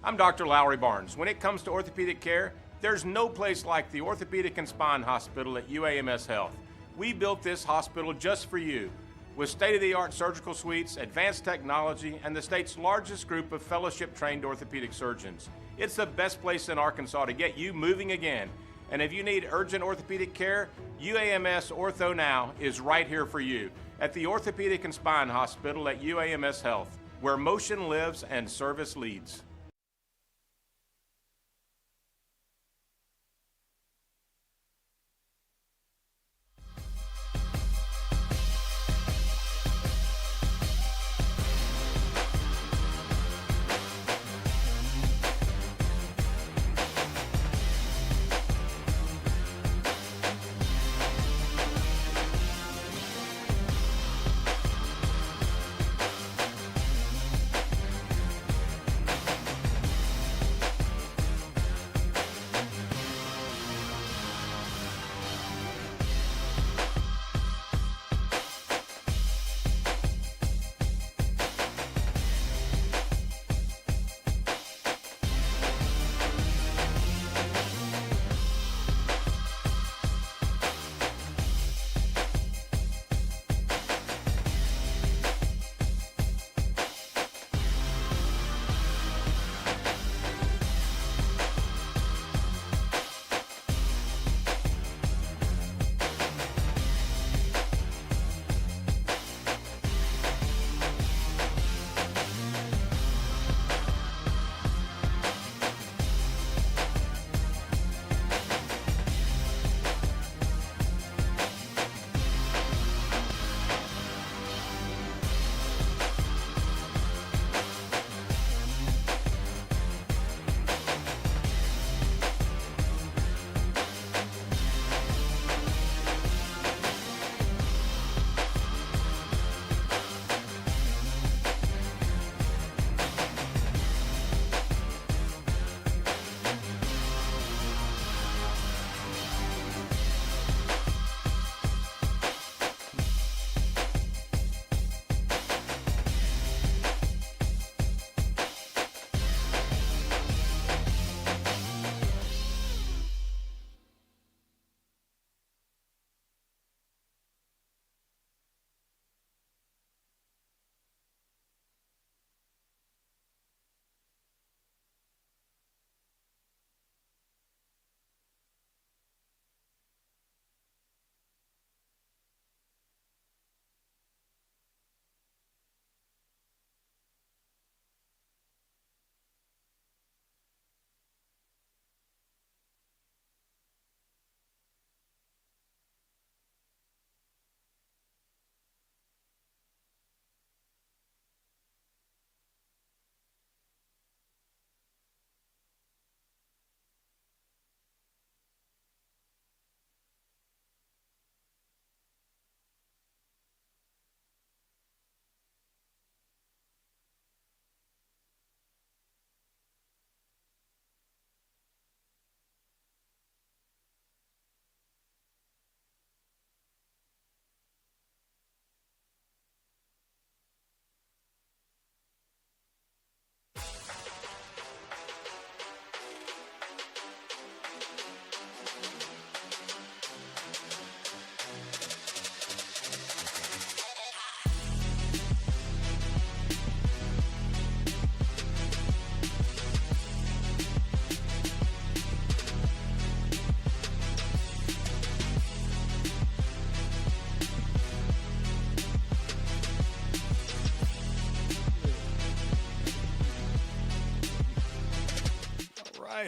I'm Dr. Lowry Barnes. When it comes to orthopedic care, there's no place like the Orthopedic and Spine Hospital at UAMS Health. We built this hospital just for you, with state-of-the-art surgical suites, advanced technology, and the state's largest group of fellowship-trained orthopedic surgeons. It's the best place in Arkansas to get you moving again. And if you need urgent orthopedic care, UAMS Ortho Now is right here for you at the Orthopedic and Spine Hospital at UAMS Health, where motion lives and service leads.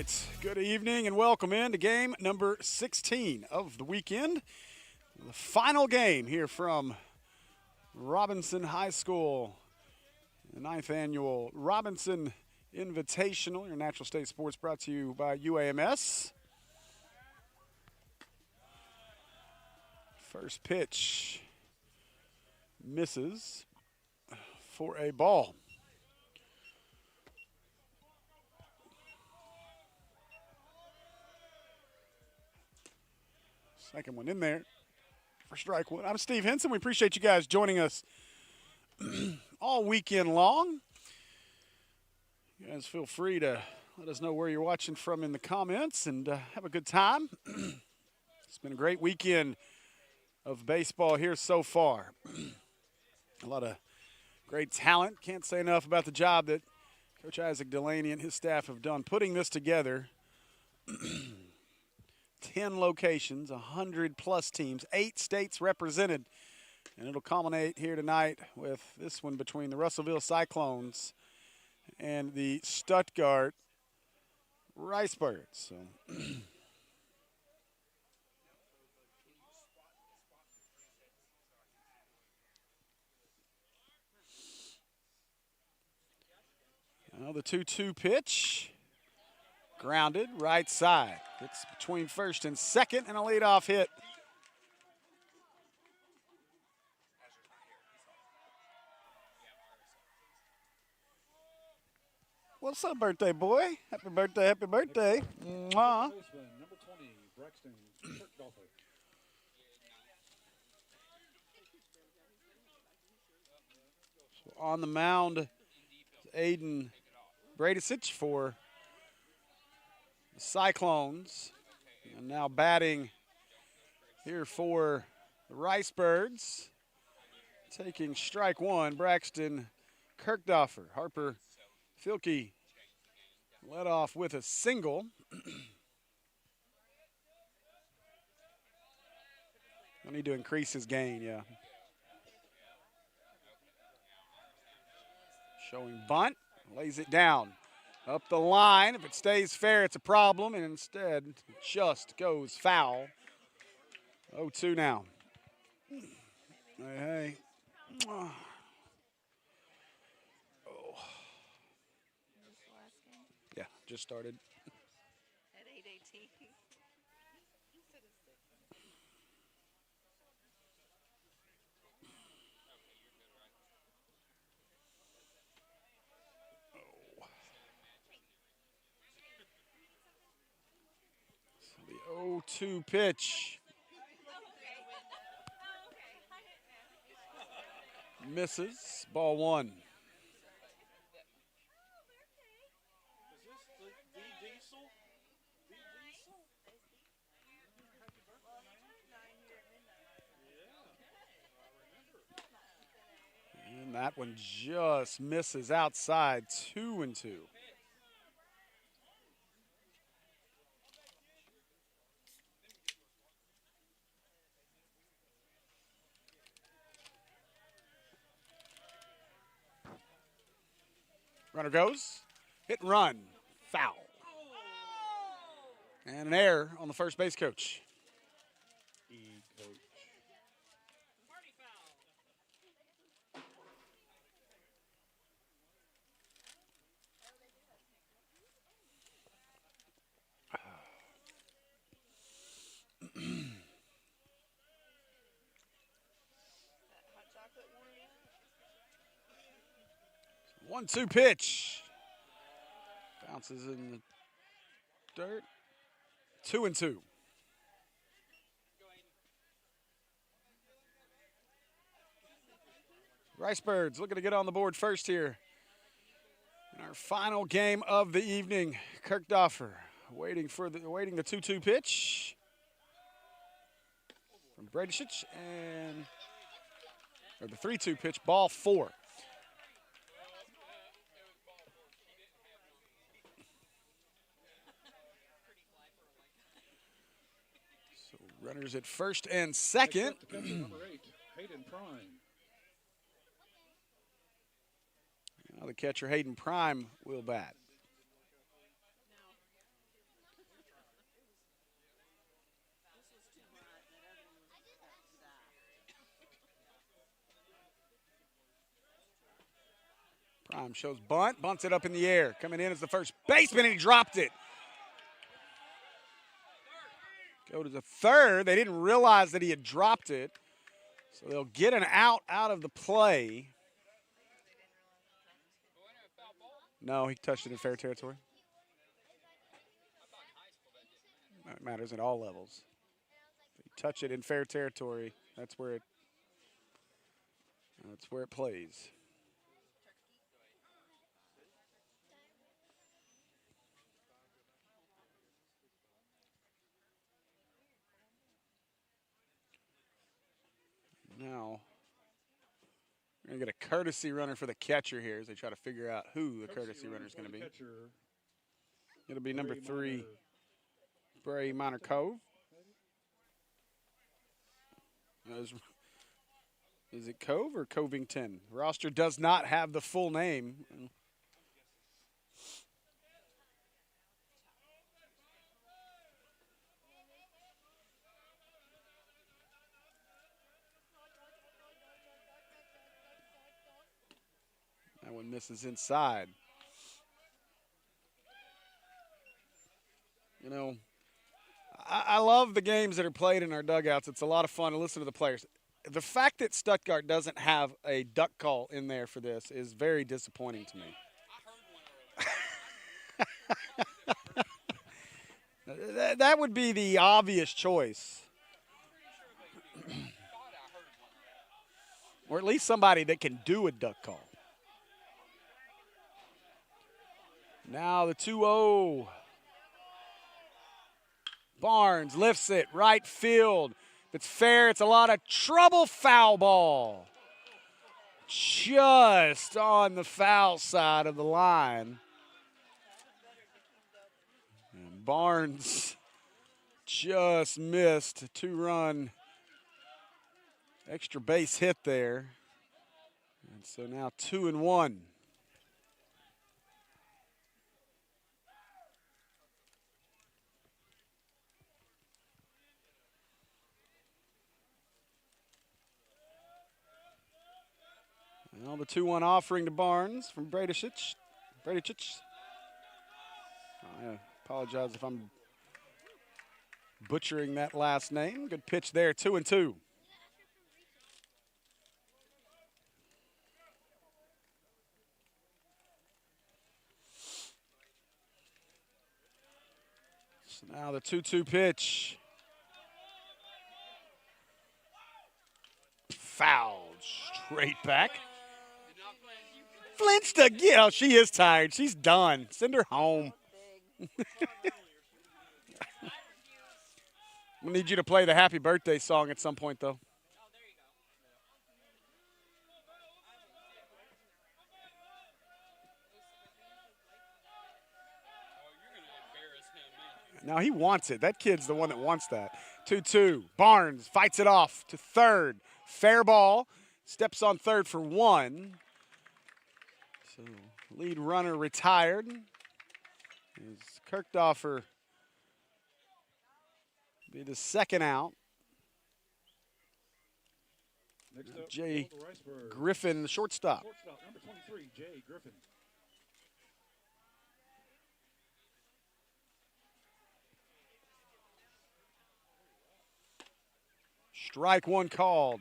right, good evening and welcome in to game number 16 of the weekend. The final game here from Robinson High School, the 9th annual Robinson Invitational, your natural state sports brought to you by UAMS. First pitch misses for a ball. Second one in there for strike one. I'm Steve Henson. We appreciate you guys joining us all weekend long. You guys feel free to let us know where you're watching from in the comments and have a good time. It's been a great weekend of baseball here so far. A lot of great talent. Can't say enough about the job that Coach Isaac Delaney and his staff have done putting this together. 10 locations, 100-plus teams, 8 states represented. And it'll culminate here tonight with this one between the Russellville Cyclones and the Stuttgart Ricebirds. So now the 2-2 pitch. Grounded, right side. It's between first and second, and a leadoff hit. What's up, birthday boy? Happy birthday, happy birthday. Mwah. Number 20, Braxton Kirkdorfer. So on the mound, Aiden Bradicic for the Cyclones. And now batting here for the Ricebirds. Taking strike one, Braxton Kirkdorfer. Harper Filkey led off with a single. I need to increase his gain, yeah. Showing bunt, lays it down. Up the line, if it stays fair, it's a problem, and instead it just goes foul. 0-2 now. Hey. Oh. Yeah, just started. At 8:18. The 0-2 pitch. Misses. Ball one. And that one just misses outside. 2-2. Runner goes. Hit and run. Foul. And an error on the first base coach. One-two pitch. Bounces in the dirt. 2-2. Ricebirds looking to get on the board first here in our final game of the evening. Kirkdorfer waiting the 2-2 pitch from Bradicic, or the 3-2 pitch, ball four. Runners at first and second. Number 8, Hayden Prime. Now the catcher, Hayden Prime, will bat. Prime shows bunt, bunts it up in the air. Coming in as the first baseman, and he dropped it. Go to the third. They didn't realize that he had dropped it. So they'll get an out of the play. No, he touched it in fair territory. That matters at all levels. If you touch it in fair territory, that's where it plays. We're going to get a courtesy runner for the catcher here as they try to figure out who the courtesy runner is going to be. It'll be number 3, Bray Minor Cove. Is it Cove or Covington? Roster does not have the full name. That one misses inside. You know, I love the games that are played in our dugouts. It's a lot of fun to listen to the players. The fact that Stuttgart doesn't have a duck call in there for this is very disappointing to me. That would be the obvious choice. Or at least somebody that can do a duck call. Now the 2-0. Barnes lifts it, right field. If it's fair, it's a lot of trouble. Foul ball. Just on the foul side of the line. And Barnes just missed a 2-run extra base hit there. And so now 2-1. Well, the 2-1 offering to Barnes from Bradicic. I apologize if I'm butchering that last name. Good pitch there, 2-2. So now the 2-2 pitch. Fouled straight back. Flinched again. Oh, she is tired. She's done. Send her home. We need you to play the happy birthday song at some point, though. Now he wants it. That kid's the one that wants that. 2-2. Barnes fights it off to third. Fair ball. Steps on third for 1. So lead runner retired. As Kirkdoffer be the second out. Jay Griffin, the shortstop. Number 23, Jay Griffin. Strike 1 called.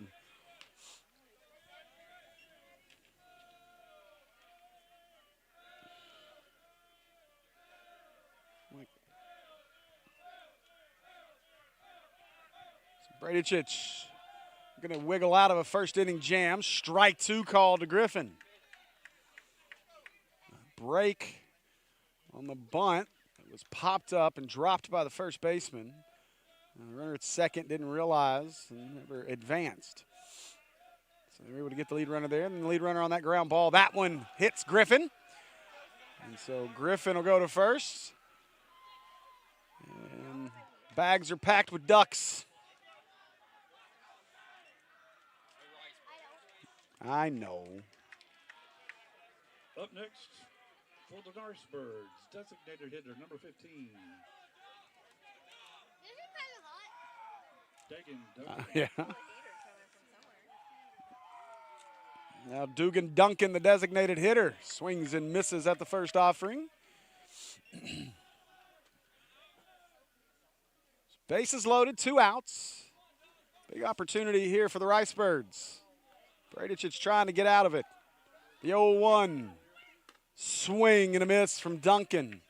Bradicic going to wiggle out of a first inning jam. Strike 2 called to Griffin. Break on the bunt. It was popped up and dropped by the first baseman. The runner at second didn't realize and never advanced. So they were able to get the lead runner there. And the lead runner on that ground ball. That one hits Griffin. And so Griffin will go to first. And bags are packed with ducks. I know. Up next for the Norseburgs, designated hitter number 15. Yeah. Now Dugan Duncan, the designated hitter, swings and misses at the first offering. Bases loaded, 2 outs. Big opportunity here for the Ricebirds. Bradicic trying to get out of it. The 0-1. Swing and a miss from Duncan.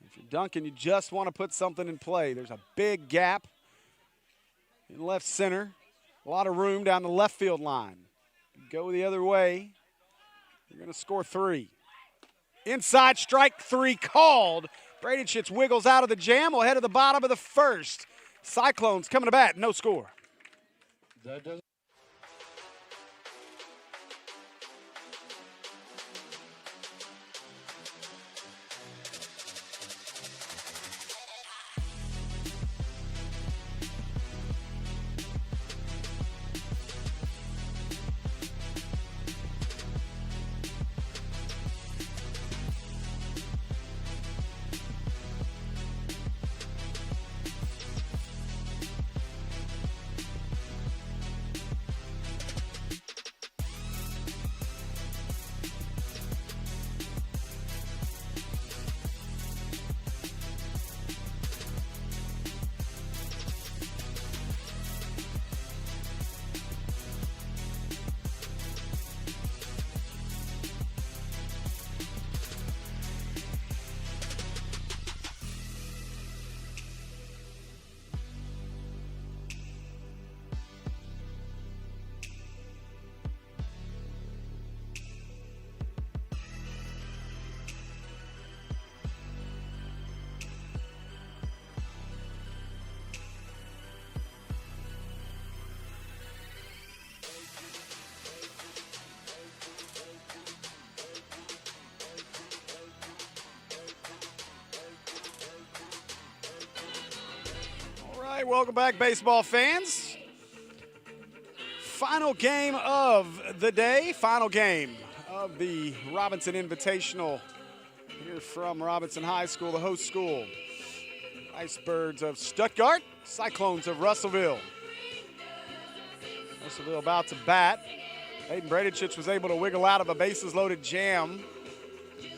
If you're Duncan, you just want to put something in play. There's a big gap in left center. A lot of room down the left field line. Go the other way. You're going to score 3. Inside, strike 3 called. Bradicic wiggles out of the jam. We'll head to the bottom of the first. Cyclones coming to bat, no score. That does welcome back, baseball fans. Final game of the day, final game of the Robinson Invitational here from Robinson High School, the host school. Icebergs of Stuttgart, Cyclones of Russellville. Russellville about to bat. Hayden Bradich was able to wiggle out of a bases-loaded jam.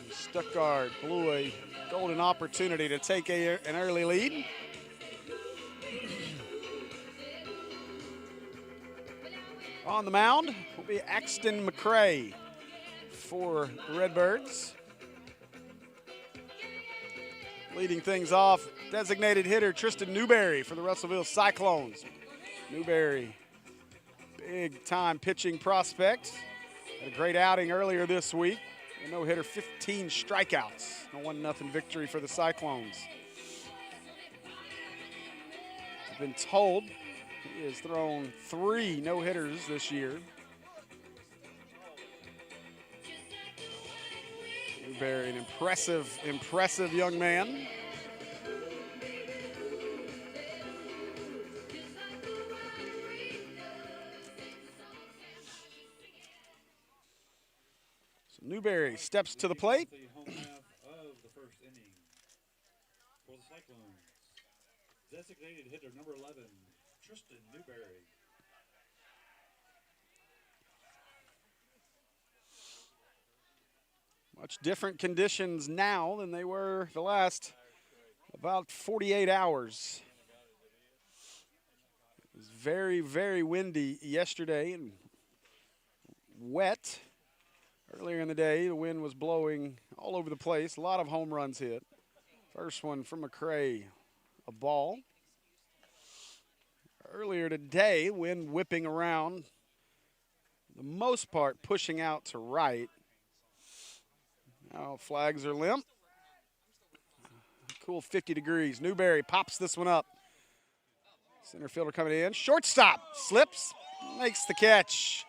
Stuttgart blew a golden opportunity to take an early lead. On the mound will be Axton McCray for the Redbirds. Leading things off, designated hitter Tristan Newberry for the Russellville Cyclones. Newberry, big-time pitching prospect. Had a great outing earlier this week. A no-hitter, 15 strikeouts. A 1-0 victory for the Cyclones. I've been told he has thrown 3 no-hitters this year. Newberry, an impressive young man. So Newberry steps to the plate. The home half of the first inning for the Cyclones. Designated hitter number 11, Tristan Newberry. Much different conditions now than they were the last about 48 hours. It was very, very windy yesterday and wet. Earlier in the day, the wind was blowing all over the place. A lot of home runs hit. First one from McCray, a ball. Earlier today, wind whipping around, the most part pushing out to right. Now flags are limp. Cool 50 degrees. Newberry pops this one up. Center fielder coming in. Shortstop slips, makes the catch.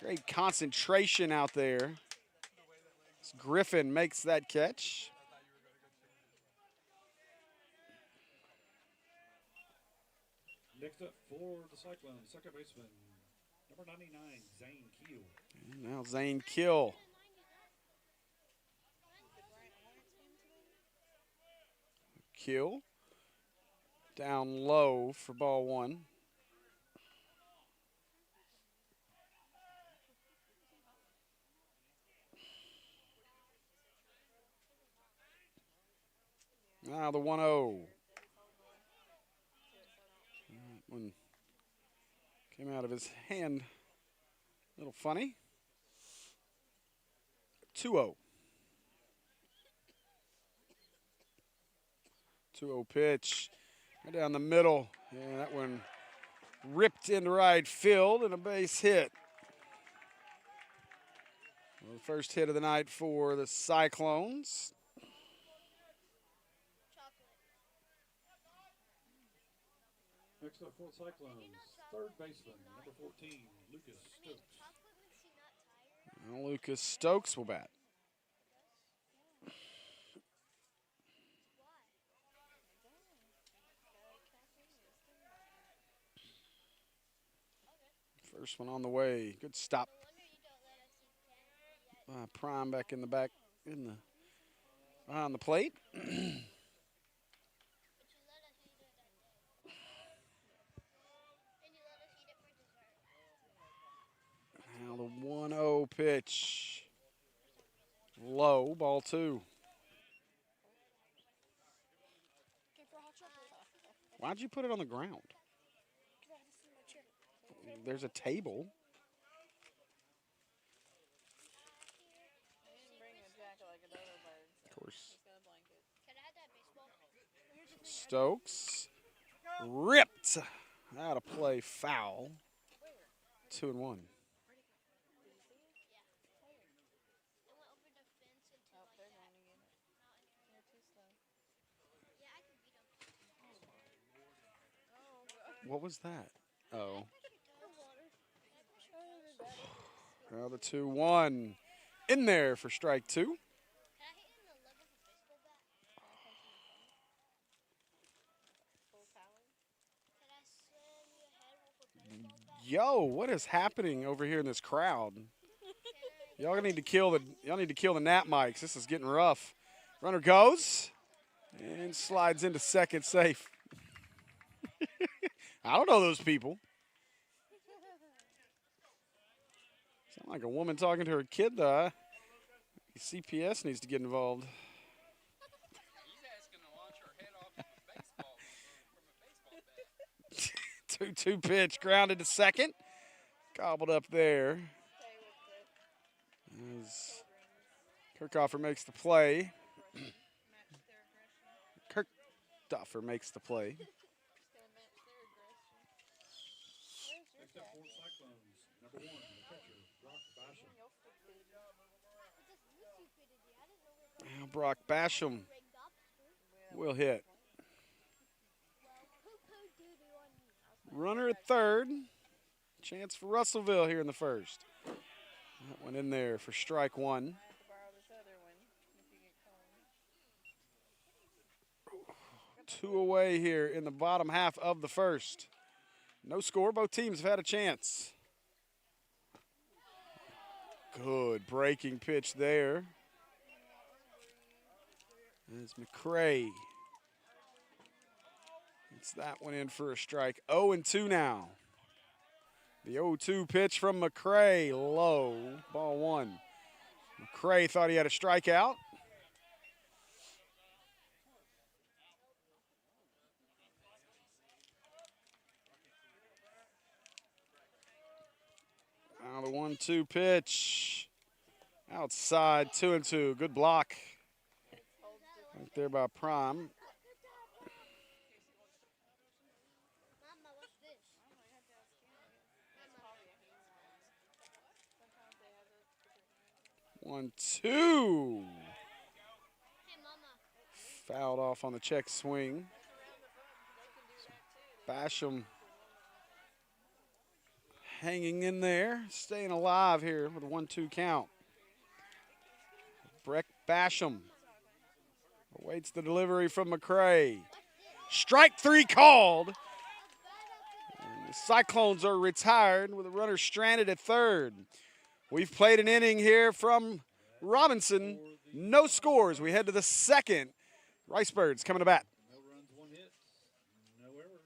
Great concentration out there. Griffin makes that catch. Next up for the Cyclones, second baseman, number 99, Zane Keel. And now Zane Keel. Keel down low for ball 1. Now the 1-0. That one came out of his hand a little funny. 2-0. 2-0 pitch. Right down the middle. And that one ripped into right field and a base hit. Well, the first hit of the night for the Cyclones. Next up for the Cyclones, third baseman, number 14, Lucas Stokes. Now Lucas Stokes will bat. First one on the way. Good stop. Prime back in the back, behind the plate. Now the 1-0 pitch. Low, ball 2. Why'd you put it on the ground? There's a table. Of course. Stokes ripped out of play, foul. 2-1. What was that? Oh. Now the 2-1 in there for strike 2. Yo, what is happening over here in this crowd? Y'all need to kill the nap mics. This is getting rough. Runner goes and slides into second safe. I don't know those people. Sound like a woman talking to her kid, though. CPS needs to get involved. He's asking to launch her head off from a baseball bat. 2-2 pitch, grounded to second. Gobbled up there. As Kirkoffer makes the play. Kirkoffer makes the play. Next up for Cyclones, number 1, the catcher, Brock Basham. Now Brock Basham will hit. Runner at third. Chance for Russellville here in the first. That one in there for strike one. Two away here in the bottom half of the first. No score. Both teams have had a chance. Good breaking pitch there. It's McCray. It's that one in for a strike. 0-2 now. The 0-2 pitch from McCray. Low. Ball one. McCray thought he had a strikeout. Now the 1-2 pitch. Outside, 2-2. Good block. Right there by Prime. One, two. Fouled off on the check swing. Basham hanging in there, staying alive here with a 1-2 count. Breck Basham awaits the delivery from McCray. Strike three called. And the Cyclones are retired with a runner stranded at third. We've played an inning here from Robinson. No scores. We head to the second. Ricebirds coming to bat. No runs, 1 hit, no errors.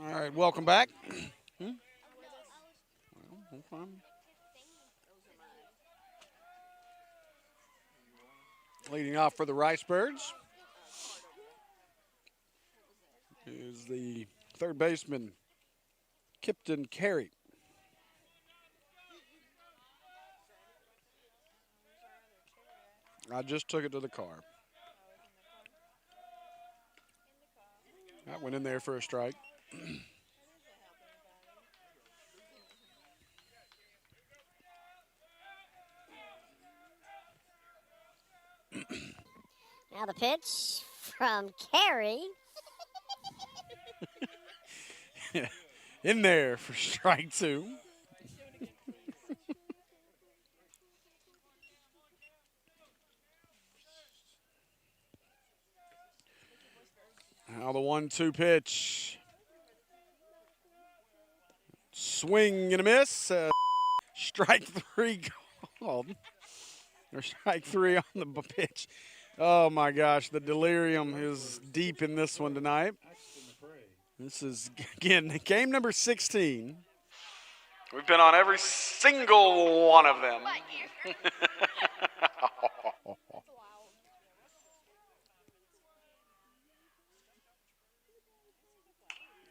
All right, welcome back. Leading off for the Ricebirds is the third baseman, Kipton Carey. I just took it to the car. That went in there for a strike. Now the pitch from Carey. In there for strike two. Now the 1-2 pitch. Swing and a miss. Strike three called. Or strike three on the pitch. Oh my gosh, the delirium is deep in this one tonight. This is, again, game number 16. We've been on every single one of them.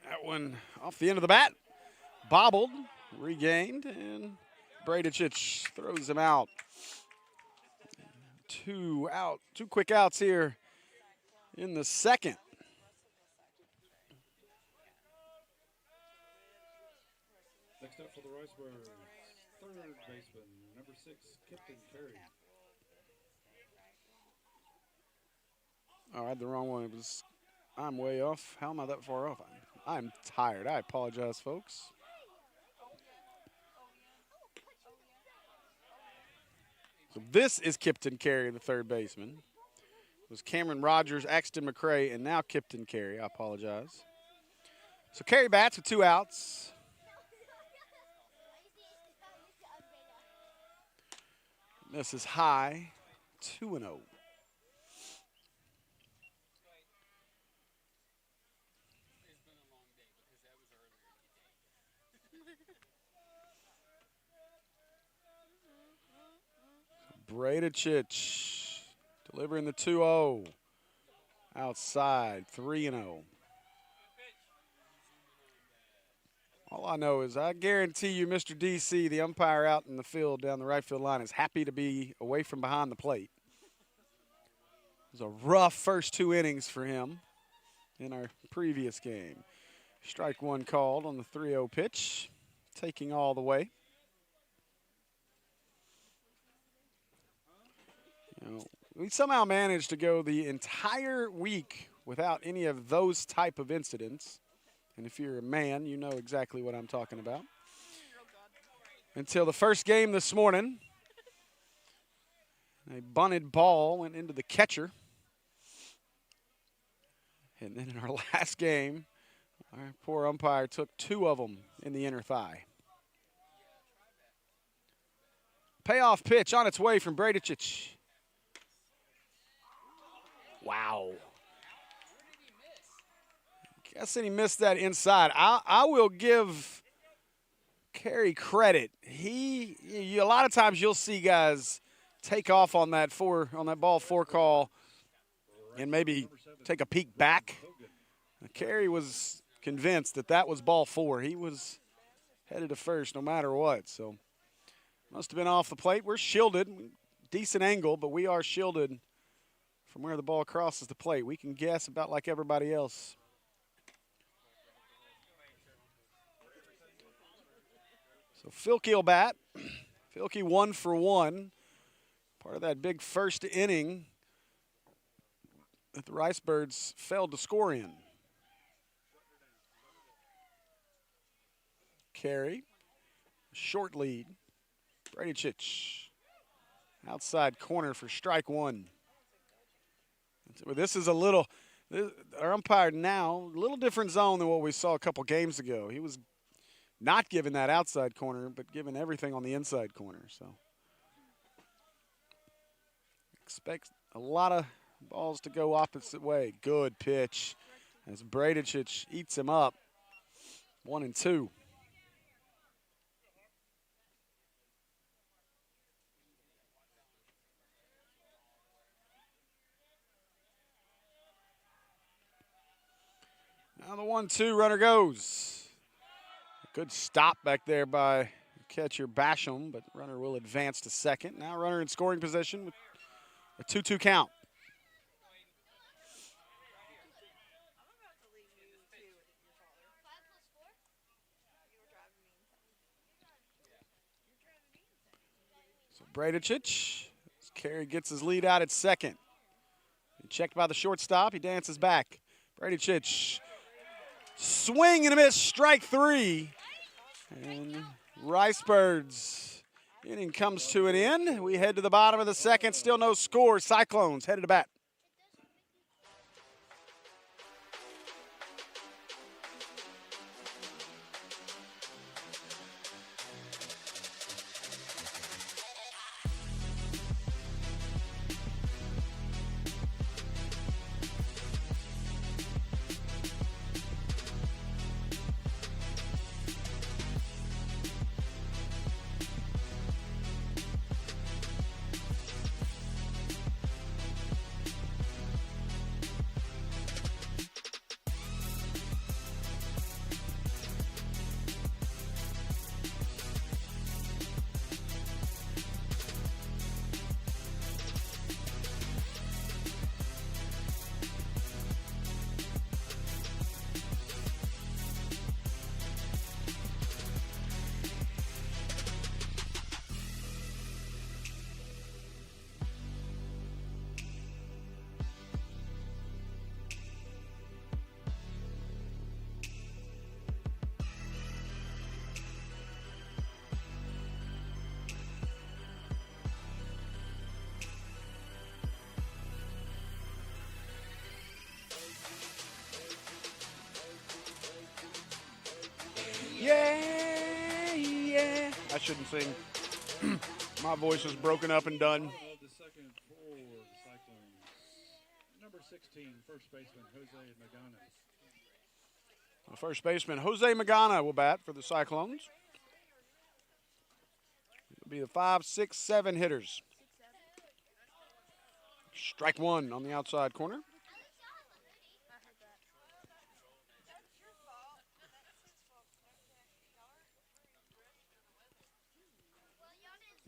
That one off the end of the bat. Bobbled, regained, and Bradicic throws him out. 2 quick outs here in the second. Next up for the Riceburgs, third baseman, number 6, Kipton Carey. All right, the wrong one. I'm way off. How am I that far off? I'm tired. I apologize, folks. So this is Kipton Carey, the third baseman. It was Cameron Rogers, Axton McCray, and now Kipton Carey. I apologize. So Carey bats with 2 outs. This is high, 2-0. Bradicic delivering the 2-0. Outside, 3-0. All I know is I guarantee you Mr. DC, the umpire out in the field down the right field line, is happy to be away from behind the plate. It was a rough first 2 innings for him in our previous game. Strike one called on the 3-0 pitch, taking all the way. We somehow managed to go the entire week without any of those type of incidents. And if you're a man, you know exactly what I'm talking about. Until the first game this morning, a bunted ball went into the catcher. And then in our last game, our poor umpire took 2 of them in the inner thigh. Payoff pitch on its way from Bradicic. Wow. Guessing he missed that inside. I will give Carey credit. A lot of times you'll see guys take off on that ball 4 call and maybe take a peek back. Carey was convinced that was ball 4. He was headed to first no matter what. So must have been off the plate. We're shielded. Decent angle, but we are shielded from where the ball crosses the plate. We can guess about like everybody else. So Filkey will bat. Filkey 1 for 1. Part of that big first inning that the Ricebirds failed to score in. Carey, short lead. Bradicic, outside corner for strike 1. This is our umpire now, a little different zone than what we saw a couple games ago. He was not given that outside corner, but given everything on the inside corner. So expect a lot of balls to go opposite way. Good pitch as Bradicic eats him up. 1-2. Now the 1-2 runner goes. Good stop back there by catcher Basham, but runner will advance to second. Now runner in scoring position with a 2-2 count. So Bradicic, Carey gets his lead out at second. He checked by the shortstop. He dances back. Brady Chich. Swing and a miss, strike 3. And Ricebirds inning comes to an end. We head to the bottom of the second. Still no score. Cyclones headed to bat. Yeah, yeah. I shouldn't sing. My voice was broken up and done. Of the second for the Cyclones. Number 16, first baseman Jose Magana. First baseman Jose Magana will bat for the Cyclones. It'll be the 5, 6, 7 hitters. Strike 1 on the outside corner.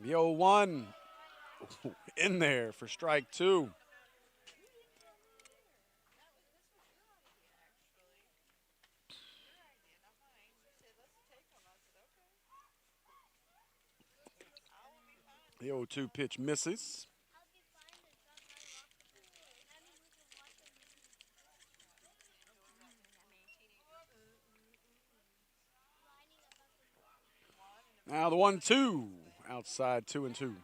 The 0-1 in there for strike 2. The 0-2 pitch misses. Now the 1-2, outside 2-2.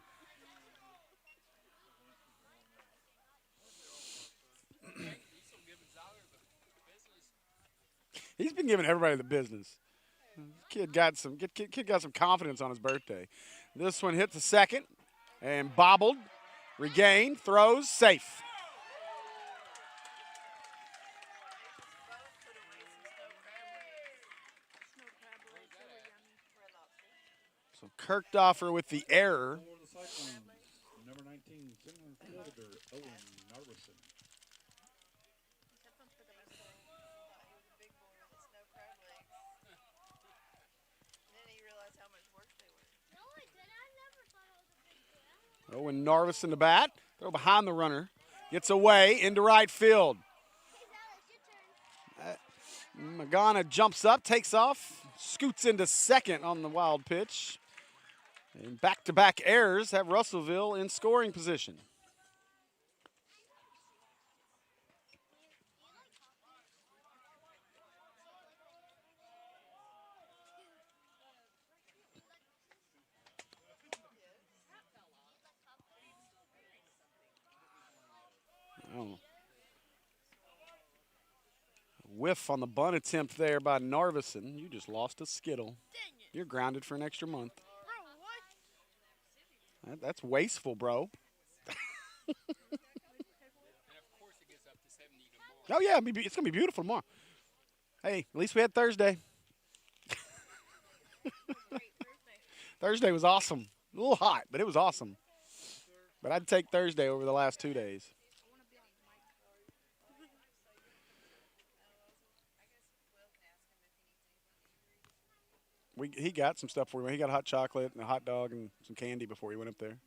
He's been giving everybody the business. Kid got some confidence on his birthday. This one hit the second and bobbled, regained, throws, safe. So Kirkdoffer with the error. For the Cyclones, number 19, center fielder Owen Narvison. Owen Narvison to bat. Throw behind the runner. Gets away into right field. Magana jumps up, takes off, scoots into second on the wild pitch. And back-to-back errors have Russellville in scoring position. Oh. Whiff on the bunt attempt there by Narvison. You just lost a Skittle. You're grounded for an extra month. That's wasteful, bro. Oh, yeah, it's going to be beautiful tomorrow. Hey, at least we had Thursday. Thursday was awesome. A little hot, but it was awesome. But I'd take Thursday over the last 2 days. He got some stuff for me. He got hot chocolate and a hot dog and some candy before he went up there.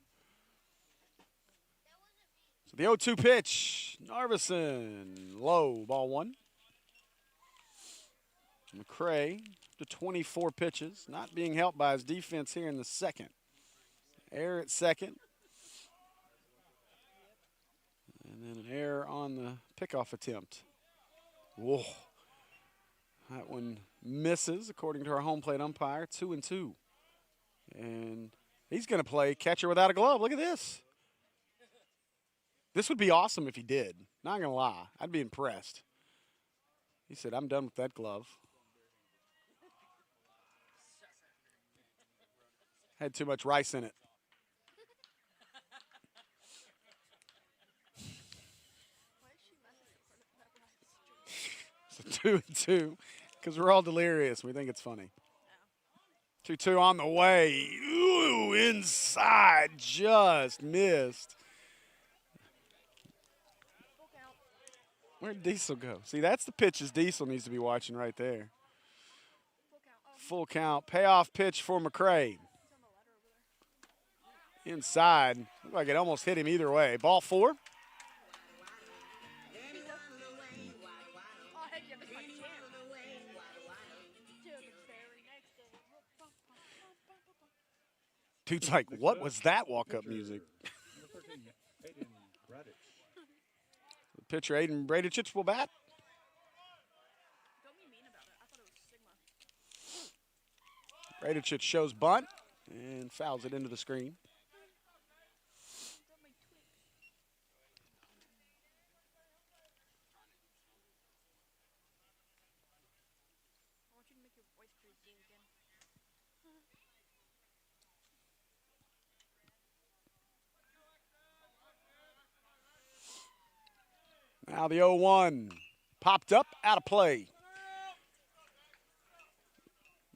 So the 0-2 pitch. Narvison, low, ball 1. McCray to 24 pitches, not being helped by his defense here in the second. Error at second. And And then an error on the pickoff attempt. Whoa. That one misses, according to our home plate umpire, 2-2. And he's going to play catcher without a glove. Look at this. This would be awesome if he did. Not going to lie. I'd be impressed. He said, I'm done with that glove. Had too much rice in it. So 2-2, because we're all delirious. We think it's funny. 2-2 on the way. Ooh, inside, just missed. Where'd Diesel go? See, that's the pitches Diesel needs to be watching right there. Full count. Payoff pitch for McCray. Inside. Looked like it almost hit him either way. Ball 4. Dude's like, what was that walk-up music? The pitcher, Aiden Bradich, will bat. Bradich shows bunt and fouls it into the screen. Now the 0-1 popped up, out of play.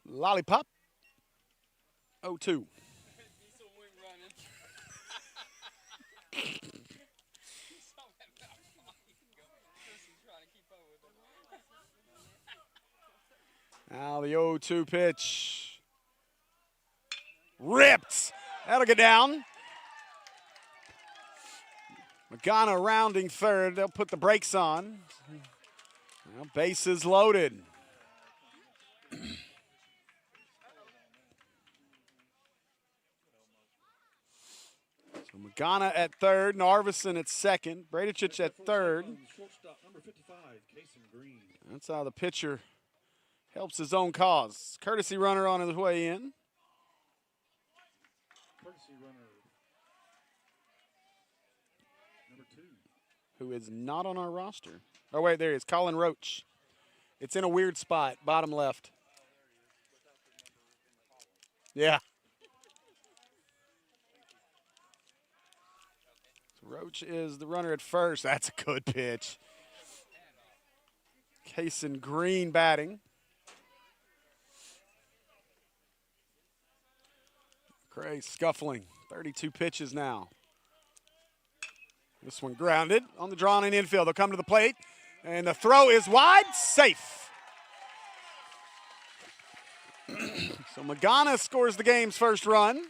Lollipop, 0-2. Now the 0-2 pitch. Ripped. That'll get down. Magana rounding third. They'll put the brakes on. Well, bases loaded. So Magana at third, Narveson at second, Bradich at third. That's how the pitcher helps his own cause. Courtesy runner on his way in. Courtesy runner number 2. Who is not on our roster. Oh, wait, there he is, Colin Roach. It's in a weird spot, bottom left. Yeah. So Roach is the runner at first. That's a good pitch. Kason Green batting. Cray scuffling. 32 pitches now. This one grounded on the drawn in infield. They'll come to the plate, and the throw is wide, safe. So Magana scores the game's first run. They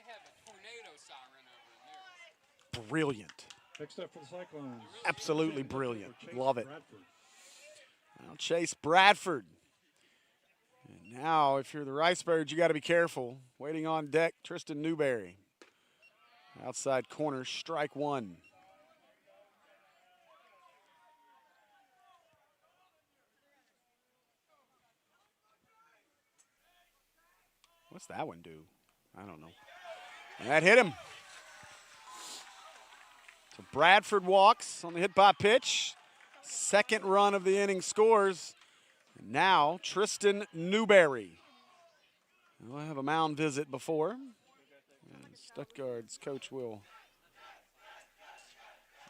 have a tornado siren over in there. Brilliant. Next up for the Cyclones. Absolutely brilliant. Chase Love it. Bradford. Now Chase Bradford. And now, if you're the Ricebirds, you got to be careful. Waiting on deck, Tristan Newberry. Outside corner, strike one. What's that one do? I don't know. And that hit him. So Bradford walks on the hit by pitch. Second run of the inning scores. And now Tristan Newberry. We'll have a mound visit before. And Stuttgart's coach will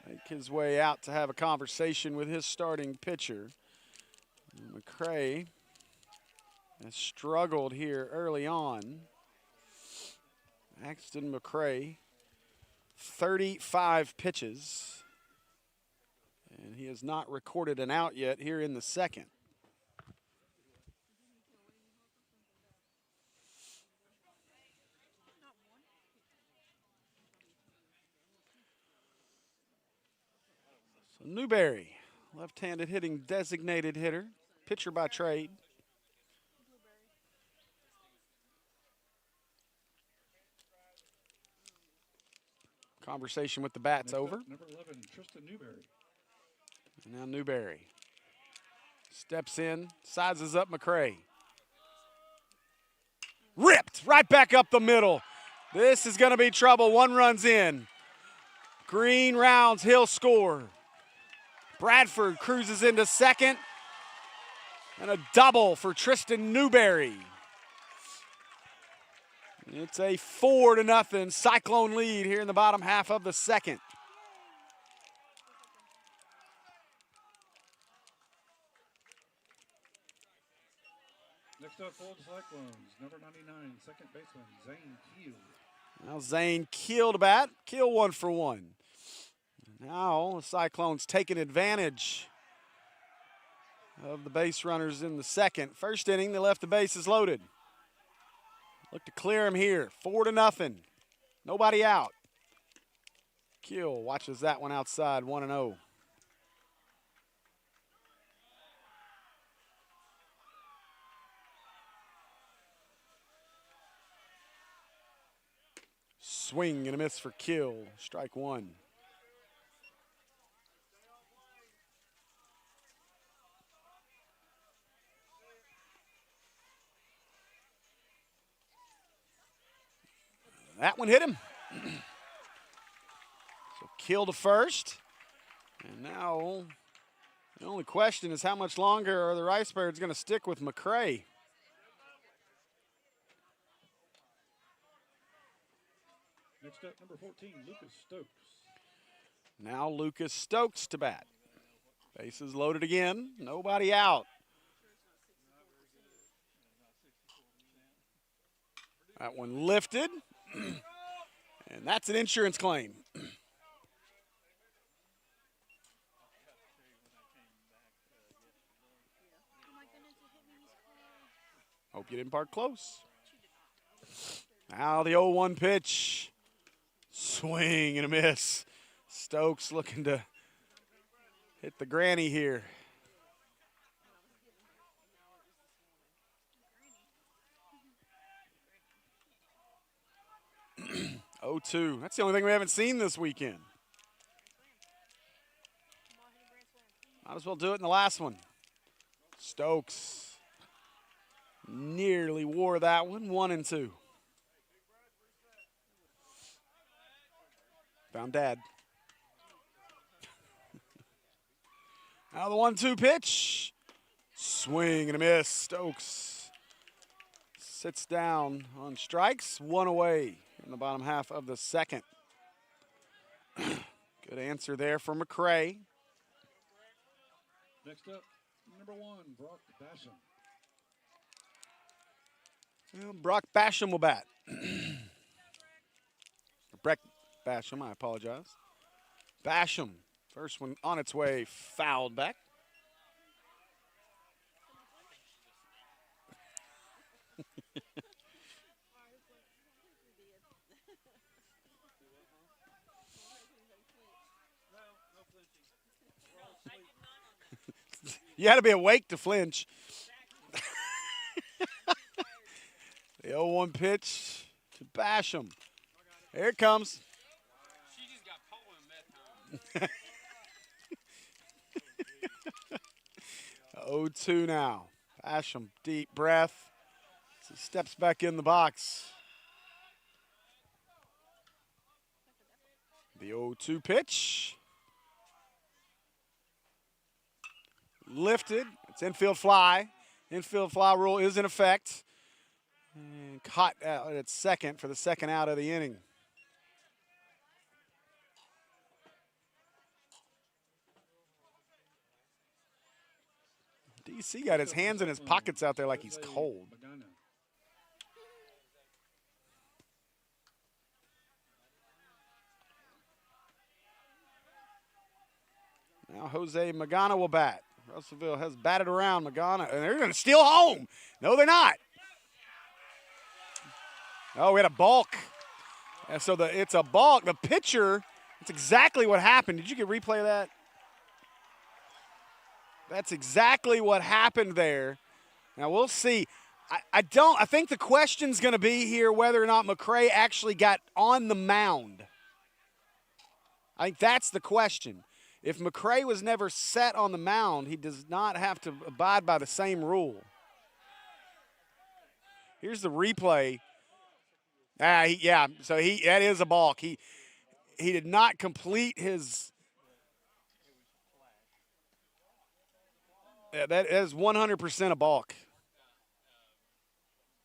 make his way out to have a conversation with his starting pitcher. McCray has struggled here early on. Axton McCray, 35 pitches. And he has not recorded an out yet here in the second. So Newberry, left-handed hitting designated hitter, pitcher by trade. Conversation with the bat's Next over. up, number 11, Tristan Newberry. And now Newberry steps in, sizes up McCray. Ripped right back up the middle. This is going to be trouble. One run's in. Green rounds, he'll score. Bradford cruises into second. And a double for Tristan Newberry. It's a 4-0 Cyclone lead here in the bottom half of the second. Next up for the Cyclones, number 99, second baseman, Zane Keel. Now Zane Keel to bat. Keel 1 for 1. Now the Cyclones taking advantage of the base runners in the second. First inning, they left the bases loaded. Look to clear him here. 4-0. Nobody out. Keel watches that one outside, 1-0. Swing and a miss for Keel. Strike one. That one hit him. So Keel to first. And now the only question is how much longer are the Rice Birds going to stick with McCray? Next up, number 14, Lucas Stokes. Now Lucas Stokes to bat. Bases loaded again. Nobody out. That one lifted. And that's an insurance claim. Hope you didn't park close. Now the 0-1 pitch. Swing and a miss. Stokes looking to hit the granny here. 0-2. That's the only thing we haven't seen this weekend. Might as well do it in the last one. Stokes nearly wore that one. 1-2. Found Dad. Now the 1-2 pitch. Swing and a miss. Stokes sits down on strikes. One away in the bottom half of the second. Good answer there for McCray. Next up, number 1, Brock Basham. Well, Brock Basham will bat. Breck Basham, I apologize. Basham, first one on its way, fouled back. You had to be awake to flinch. The 0-1 pitch to Basham. Here it comes. She just got pulling that time. 0-2 now. Basham, deep breath. As he steps back in the box. The 0-2 pitch. Lifted. It's infield fly. Infield fly rule is in effect. And caught out at second for the second out of the inning. DC got his hands in his pockets out there like he's cold. Now Jose Magana will bat. Russellville has batted around Magana, and they're going to steal home. No, they're not. Oh, we had a balk. And so it's a balk. The pitcher, that's exactly what happened. Did you get replay of that? That's exactly what happened there. Now we'll see. I think the question's going to be here whether or not McCray actually got on the mound. I think that's the question. If McCray was never set on the mound, he does not have to abide by the same rule. Here's the replay. So that is a balk. He did not complete his. Yeah, that is 100% a balk.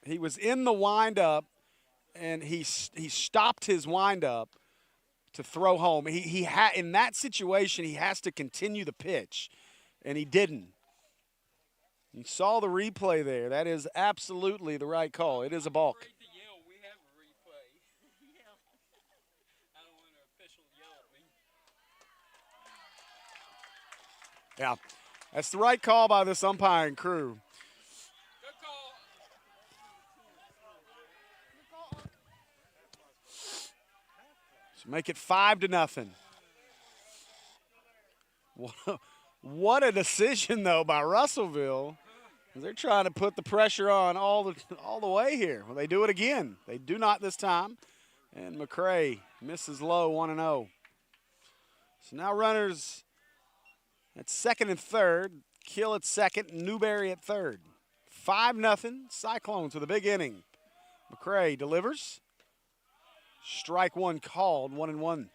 He was in the windup, and he stopped his windup to throw home. He had in that situation he has to continue the pitch, and he didn't. You saw the replay there. That is absolutely the right call. It is a balk. Afraid to yell. We have a replay. I don't want an official yell at me. Yeah, that's the right call by this umpiring crew. Good call. So make it 5-0. What a decision though by Russellville. They're trying to put the pressure on all the way here. Well, they do it again. They do not this time. And McCray misses low, 1-0. So now runners at second and third. Kill at second, Newberry at third. 5-0, Cyclones with a big inning. McCray delivers. Strike one called, 1-1.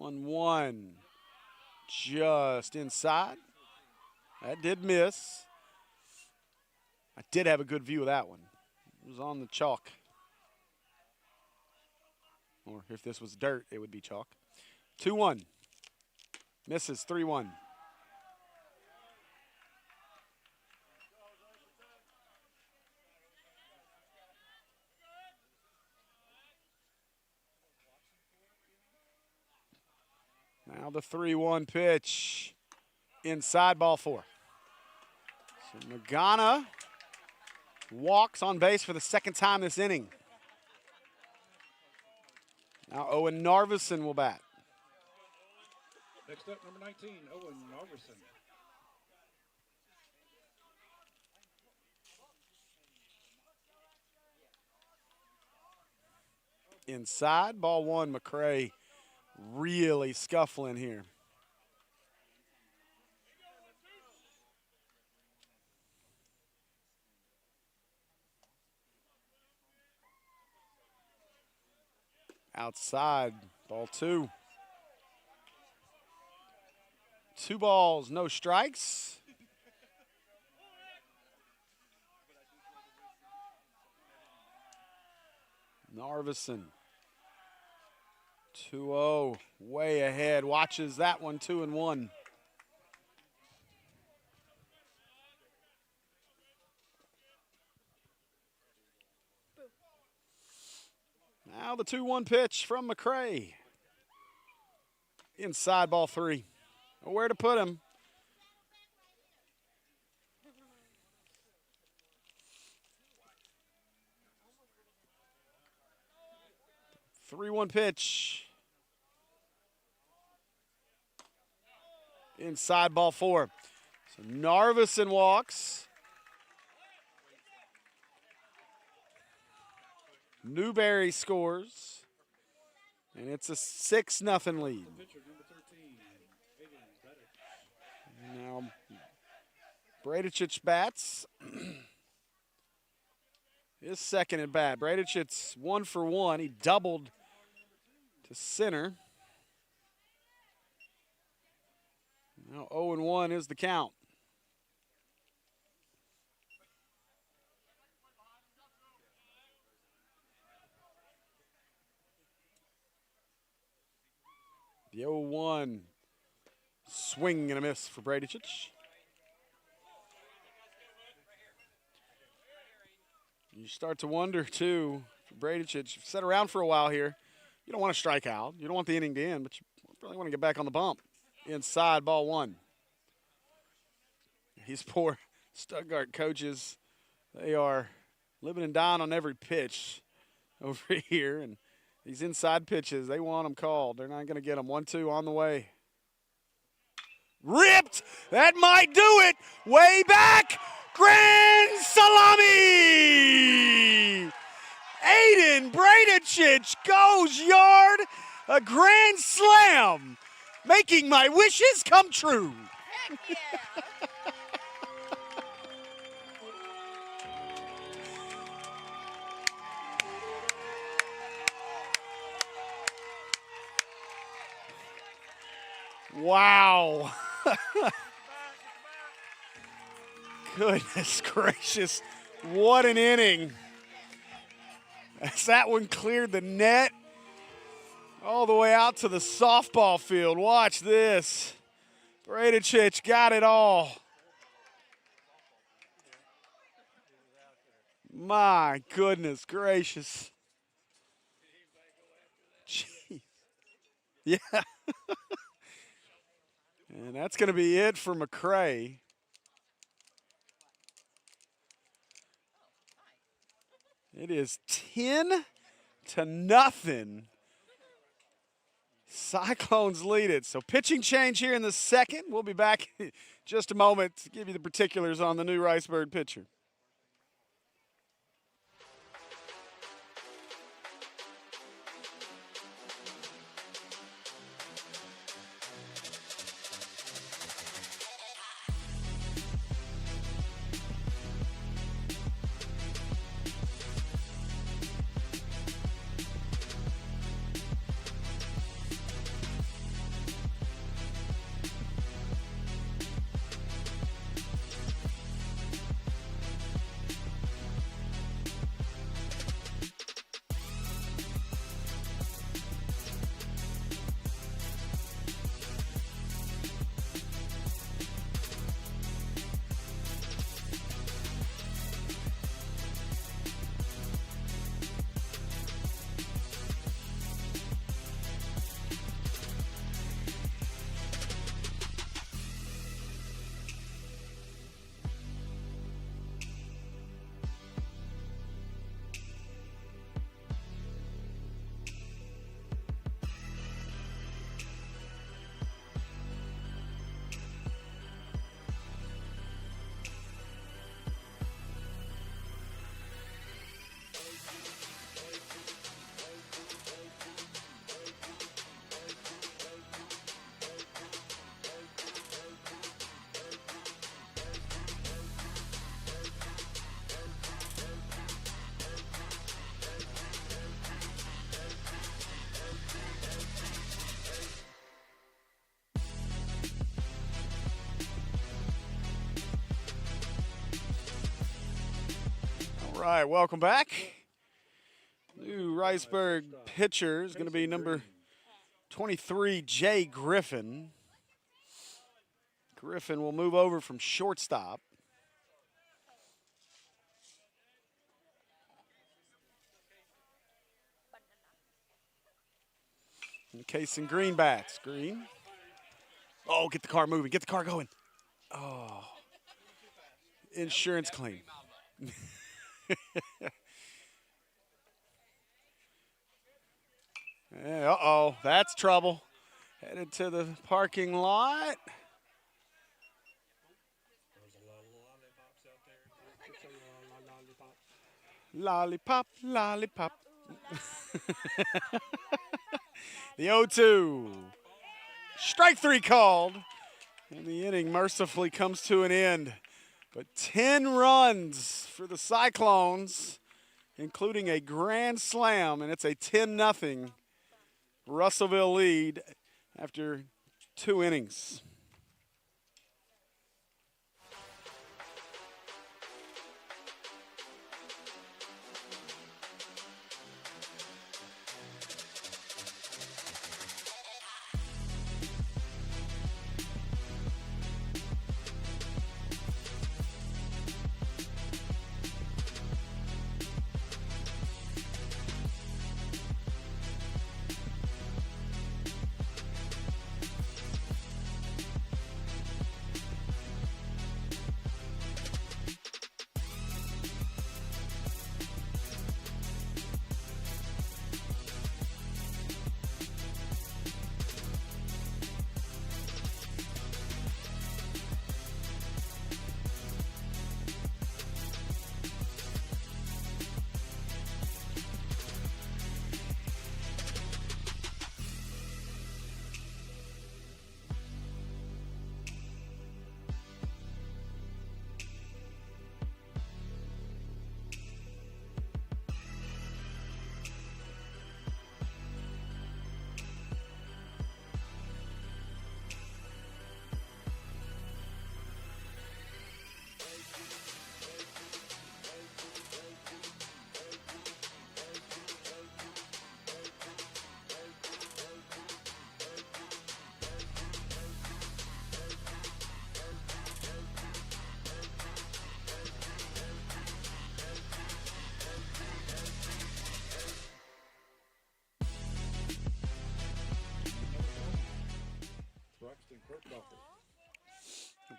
One, just inside. That did miss. I did have a good view of that one. It was on the chalk. Or if this was dirt, it would be chalk. 2-1. Misses, 3-1. Now the 3-1 pitch. Inside, ball 4. So Magana walks on base for the second time this inning. Now Owen Narveson will bat. Next up, number 19, Owen Narveson. Inside, ball 1, McCray really scuffling here. Outside, ball 2. 2 balls, no strikes. Narveson. 2-0, way ahead. Watches that one, 2-1. Now the 2-1 pitch from McCray. Inside, ball 3. Where to put him? Three-one pitch. Inside, ball 4. So Narveson walks. Newberry scores. And it's a 6-0 lead. Pitcher number 13, Now Bradicic bats. His second at bat. Bradicic's 1 for 1. He doubled to center. Now 0-1 is the count. The 0-1 swing and a miss for Bradicic. You start to wonder, too, for Bradicic, you've sat around for a while here. You don't want to strike out. You don't want the inning to end, but you really want to get back on the bump. Inside, ball 1. These poor Stuttgart coaches, they are living and dying on every pitch over here. And these inside pitches, they want them called. They're not going to get them. 1-2 on the way. Ripped. That might do it. Way back. Grand salami. Aiden Bradicic goes yard. A grand slam. Making my wishes come true. Heck yeah. Wow. Goodness gracious. What an inning. As that one cleared the net all the way out to the softball field. Watch this. Bradicic got it all. My goodness gracious. Jeez. Yeah. And that's going to be it for McCray. It is 10-0. Cyclones lead it. So pitching change here in the second. We'll be back in just a moment to give you the particulars on the new Ricebird pitcher. All right, welcome back. New Ricebird pitcher is going to be number 23, Jay Griffin. Griffin will move over from shortstop. And Case and Green bats. Green. Oh, get the car moving. Get the car going. Oh. Insurance claim. Yeah, uh-oh, that's trouble. Headed to the parking lot. There's a lot of lollipops out there. Lollipop, lollipop. The 0-2. Strike three called. And the inning mercifully comes to an end. But 10 runs for the Cyclones, including a grand slam, and it's a 10-0 Russellville lead after 2 innings.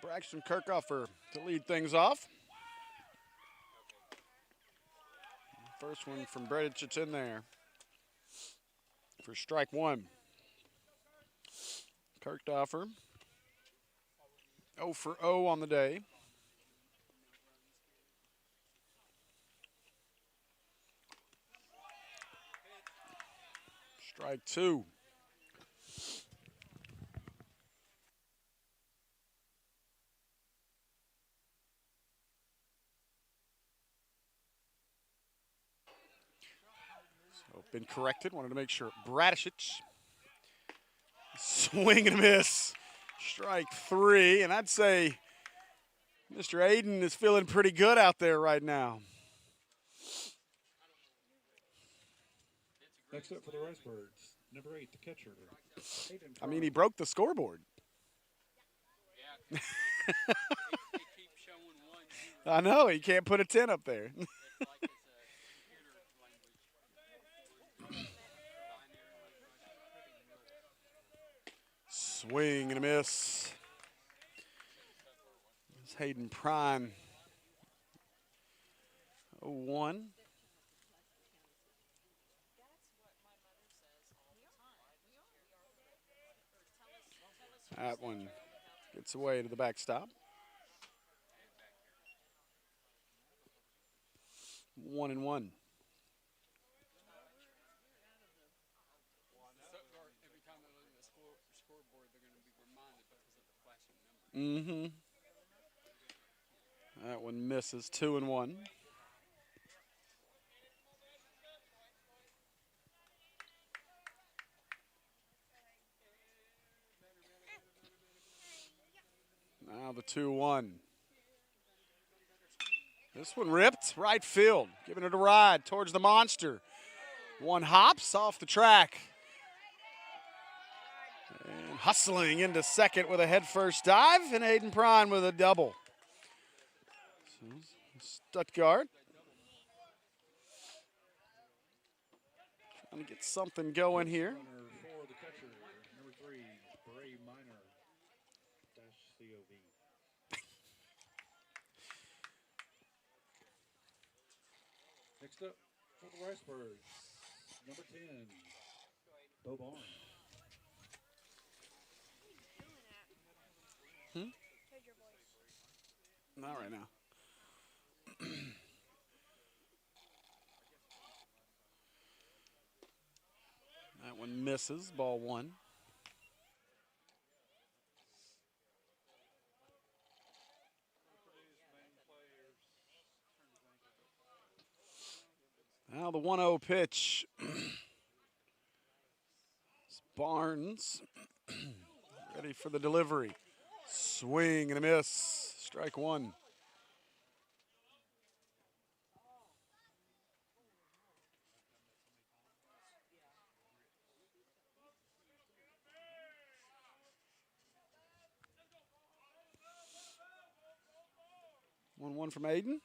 Braxton Kirkoffer to lead things off. First one from Bredich, it's in there for strike one. Kirkoffer 0 for 0 on the day. Strike two. So been corrected. Wanted to make sure. Bradishich. Swing and a miss. Strike three. And I'd say Mr. Aiden is feeling pretty good out there right now. Next up for the Ricebirds, number 8, the catcher. I mean, he broke the scoreboard. Yeah, they keep showing 1. I know. He can't put a 10 up there. It's like it's a computer language. Swing and a miss. It's Hayden Prime. 0-1. That one gets away to the backstop. 1-1. Stuttgart, every time they look at the scoreboard, they're going to be reminded because of the flashing number. That one misses. 2-1. Now the 2-1. This one ripped right field, giving it a ride towards the monster. One hops off the track. And hustling into second with a headfirst dive, and Hayden Prime with a double. So Stuttgart trying to get something going here. Runner for the catcher, number 3, Bray Minor, -COV. Next up for the Ricebirds, number 10, Bo Barnes. Not right now. That one misses. Ball one. Now the 1-0 pitch. It's Barnes ready for the delivery. Swing and a miss. Strike one. 1-1 from Aiden.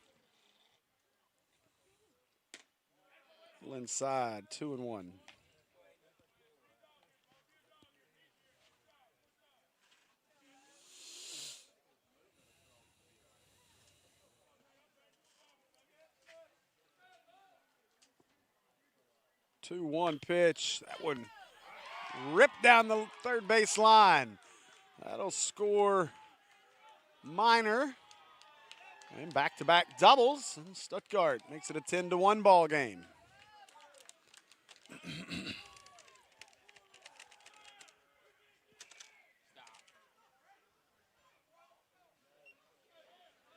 Inside, 2-1. Two-one pitch. That one ripped down the third base line. That'll score Minor. And back-to-back doubles. And Stuttgart makes it a 10-1 ball game.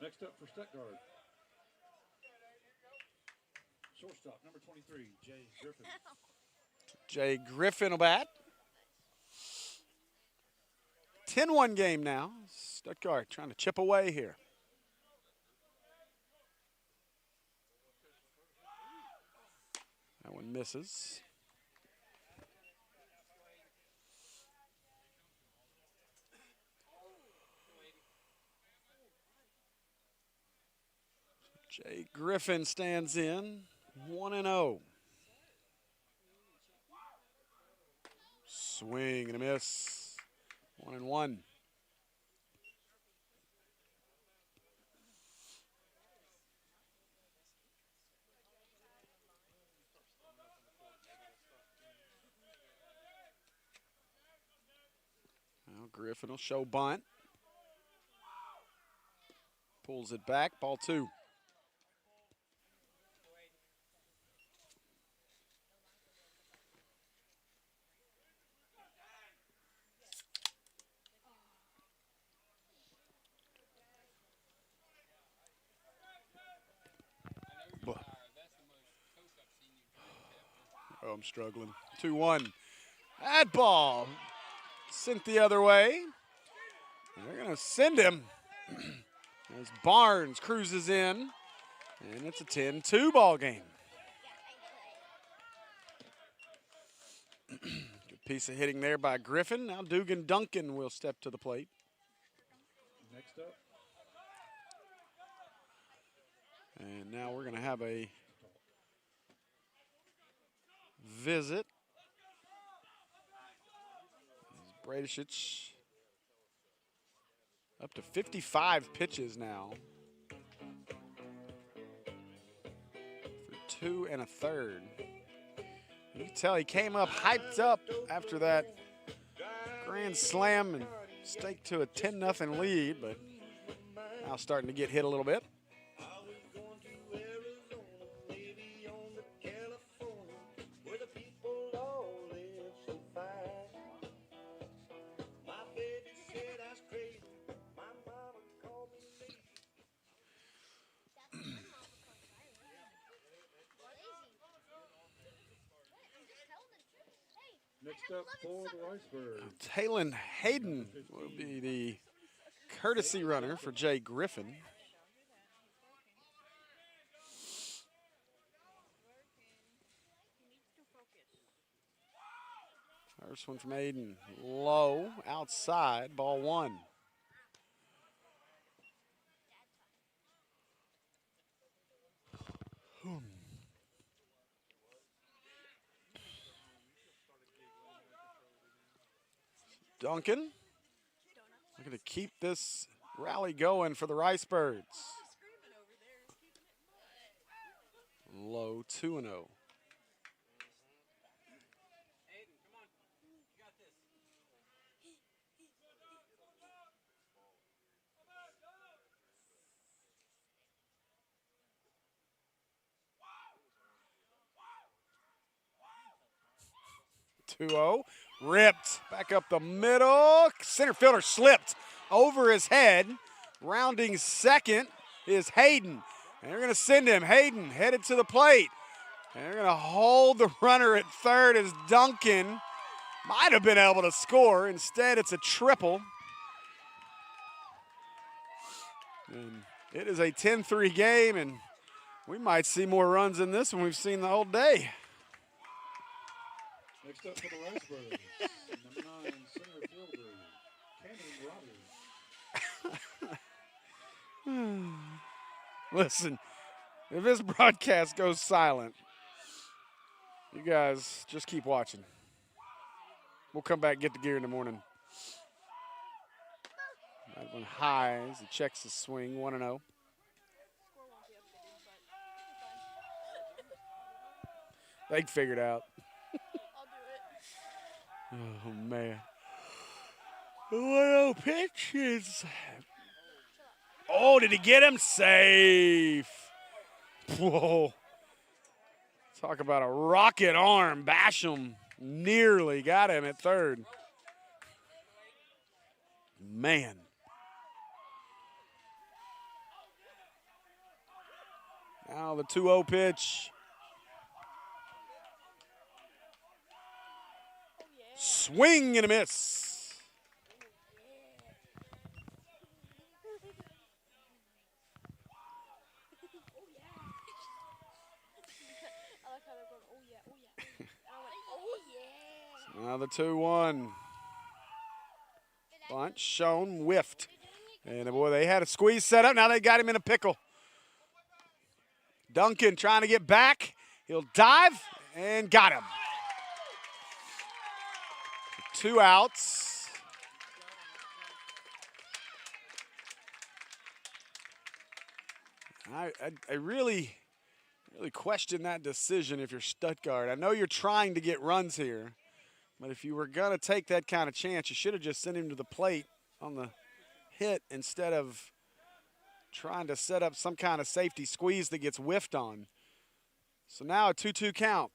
Next up for Stuttgart, shortstop, number 23, Jay Griffin. Jay Griffin will bat. 10-1 game now. Stuttgart trying to chip away here. That one misses. Jay Griffin stands in 1-0. Swing and a miss. 1-1. Griffin will show bunt. Pulls it back, ball 2. Oh, I'm struggling. 2-1. That ball sent the other way. They're going to send him as Barnes cruises in, and it's a 10-2 ball game. Good piece of hitting there by Griffin. Now Dugan Duncan will step to the plate. Next up, And now we're going to have a visit. Bradicic up to 55 pitches now for 2 1/3. You can tell he came up hyped up after that grand slam and staked to a 10-0 lead, but now starting to get hit a little bit. next up for the Iceberg. Talon Hayden will be the courtesy runner for Jay Griffin. First one from Hayden, low, outside, ball 1. Duncan looking to keep this rally going for the Ricebirds. Low 2-0. Ripped back up the middle. Center fielder slipped over his head. Rounding second is Hayden. And they're going to send him. Hayden headed to the plate. And they're going to hold the runner at third as Duncan might have been able to score. Instead, it's a triple. And it is a 10-3 game, and we might see more runs in this than we've seen the whole day. Next up for the Iceberg, number 9 center fielder, Cameron Robbins. Listen, if this broadcast goes silent, you guys just keep watching. We'll come back and get the gear in the morning. That one high as he checks his swing, 1-0. They figured it out. Oh, man. The 1-0 pitch is. Oh, did he get him? Safe. Whoa. Talk about a rocket arm. Basham nearly got him at third. Man. Now the 2-0 pitch. Swing and a miss. Now the 2-1. Bunt shown, whiffed. And boy, they had a squeeze set up. Now they got him in a pickle. Duncan trying to get back. He'll dive and got him. 2 outs. I really question that decision if you're Stuttgart. I know you're trying to get runs here, But if you were going to take that kind of chance, you should have just sent him to the plate on the hit instead of trying to set up some kind of safety squeeze that gets whiffed on. So now a 2-2 count.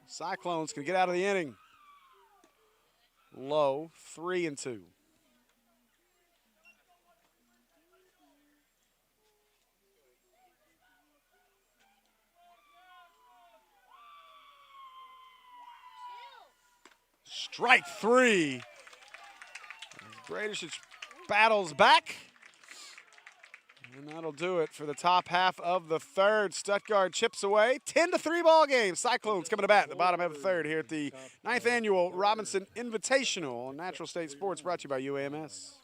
Cyclones can get out of the inning. Low, 3-2. Strike 3. Bradish battles back. And that'll do it for the top half of the third. Stuttgart chips away. 10-3 ball game. Cyclones coming to bat at the bottom of the third here at the 9th annual Robinson Invitational on Natural State Sports, brought to you by UAMS.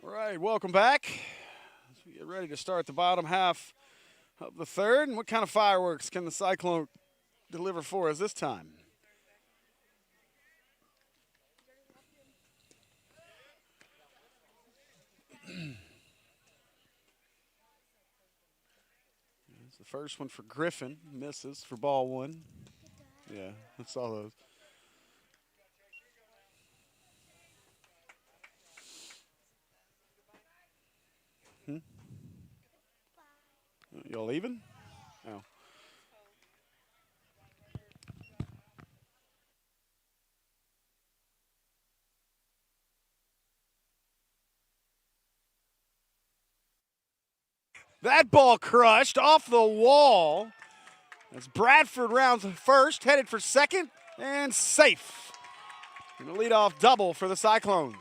All right, welcome back. As we get ready to start the bottom half of the third. And what kind of fireworks can the Cyclone deliver for us this time? It's the first one for Griffin. Misses for ball one. Yeah, I saw those. Y'all leaving? Oh. That ball crushed off the wall. As Bradford rounds first, headed for second, and safe. And a leadoff double for the Cyclones.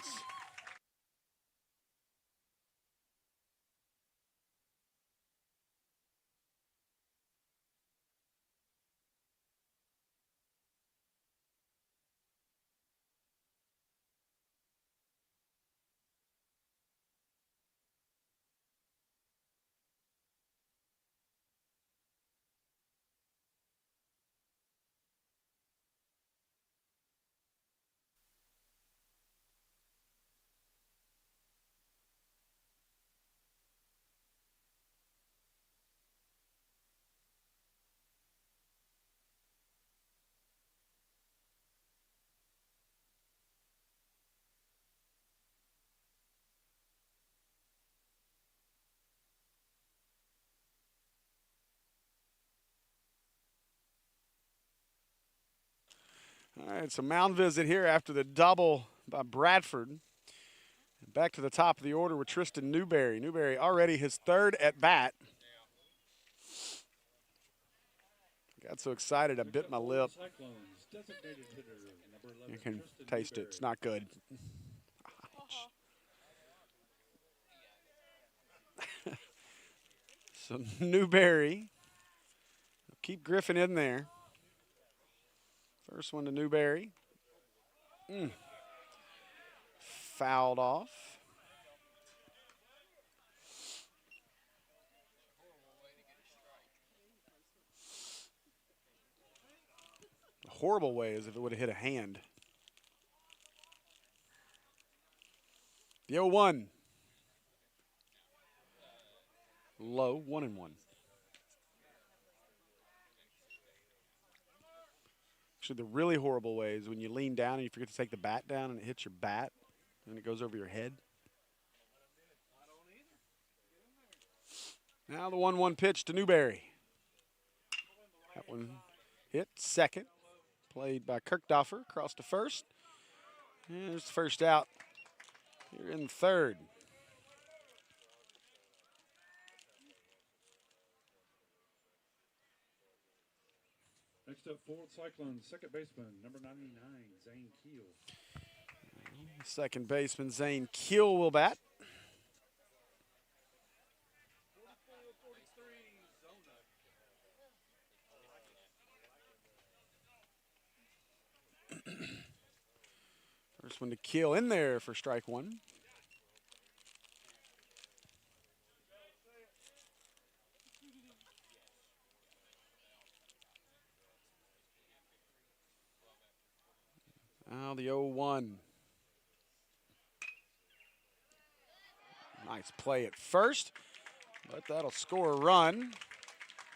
All right, so mound visit here after the double by Bradford. Back to the top of the order with Tristan Newberry. Newberry already his third at bat. Got so excited I bit my lip. Cyclones, designated hitter number 11, You can Tristan taste it. Newberry. It's not good. So Newberry. Keep Griffin in there. First one to Newberry. Fouled off. A horrible way as if it would have hit a hand. The 0-1. Low, 1-1. Actually, the really horrible way is when you lean down and you forget to take the bat down and it hits your bat and it goes over your head. Now the 1-1 pitch to Newberry. That one hit second. Played by Kirkdoffer across to first. And there's the first out here in third. Next up, Ford Cyclones, second baseman, number 99, Zane Keel. Second baseman Zane Keel will bat. First one to Keel in there for strike one. Now the 0-1. Nice play at first, but that'll score a run.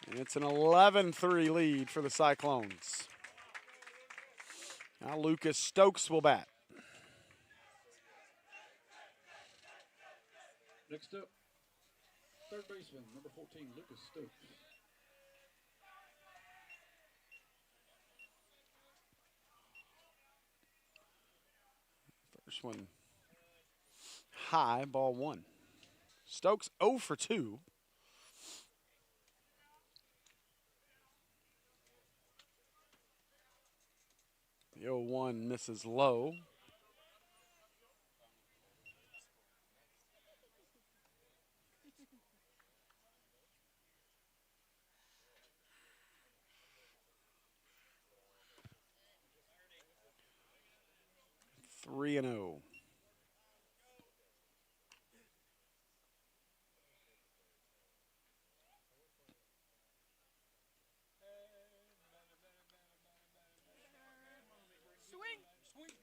And it's an 11-3 lead for the Cyclones. Now Lucas Stokes will bat. Next up, third baseman, number 14, Lucas Stokes. First one high, ball one. Stokes 0 for 2. The 0-1 misses low. Three and 0.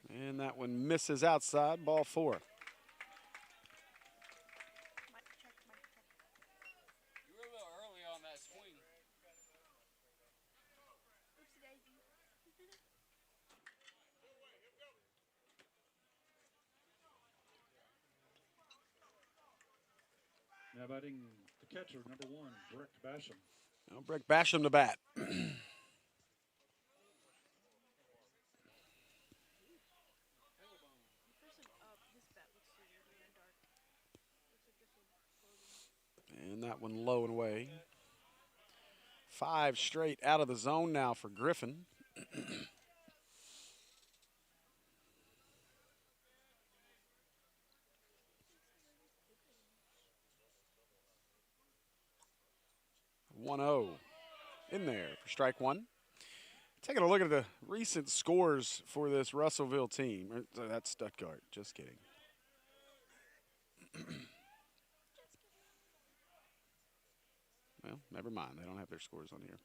And that one misses outside, ball 4. You were a little early on that swing. Now batting the catcher, number 1, Breck Basham. Now Breck Basham to bat. And that one low and away. 5 straight out of the zone now for Griffin. One 0 in there for strike one. Taking a look at the recent scores for this Russellville team. That's Stuttgart. Just kidding. Well, never mind. They don't have their scores on here.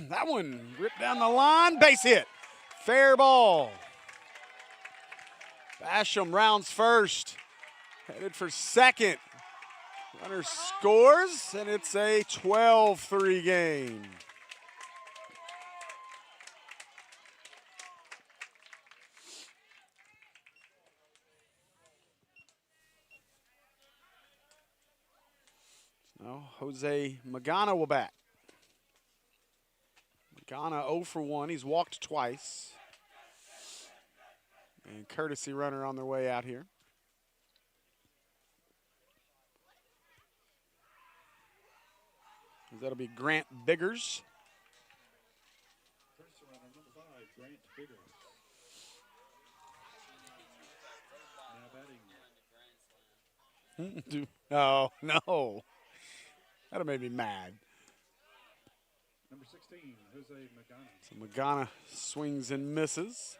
That one ripped down the line. Base hit. Fair ball. Basham rounds first. Headed for second. Runner scores, and it's a 12-3 game. Now Jose Magana will bat. Magana 0 for 1. He's walked twice. And courtesy runner on their way out here. That'll be Grant Biggers. Courtesy runner number 5, Grant Biggers. Now batting. Oh, no. That'd have made me mad. Number 16, Jose Magana. So Magana swings and misses.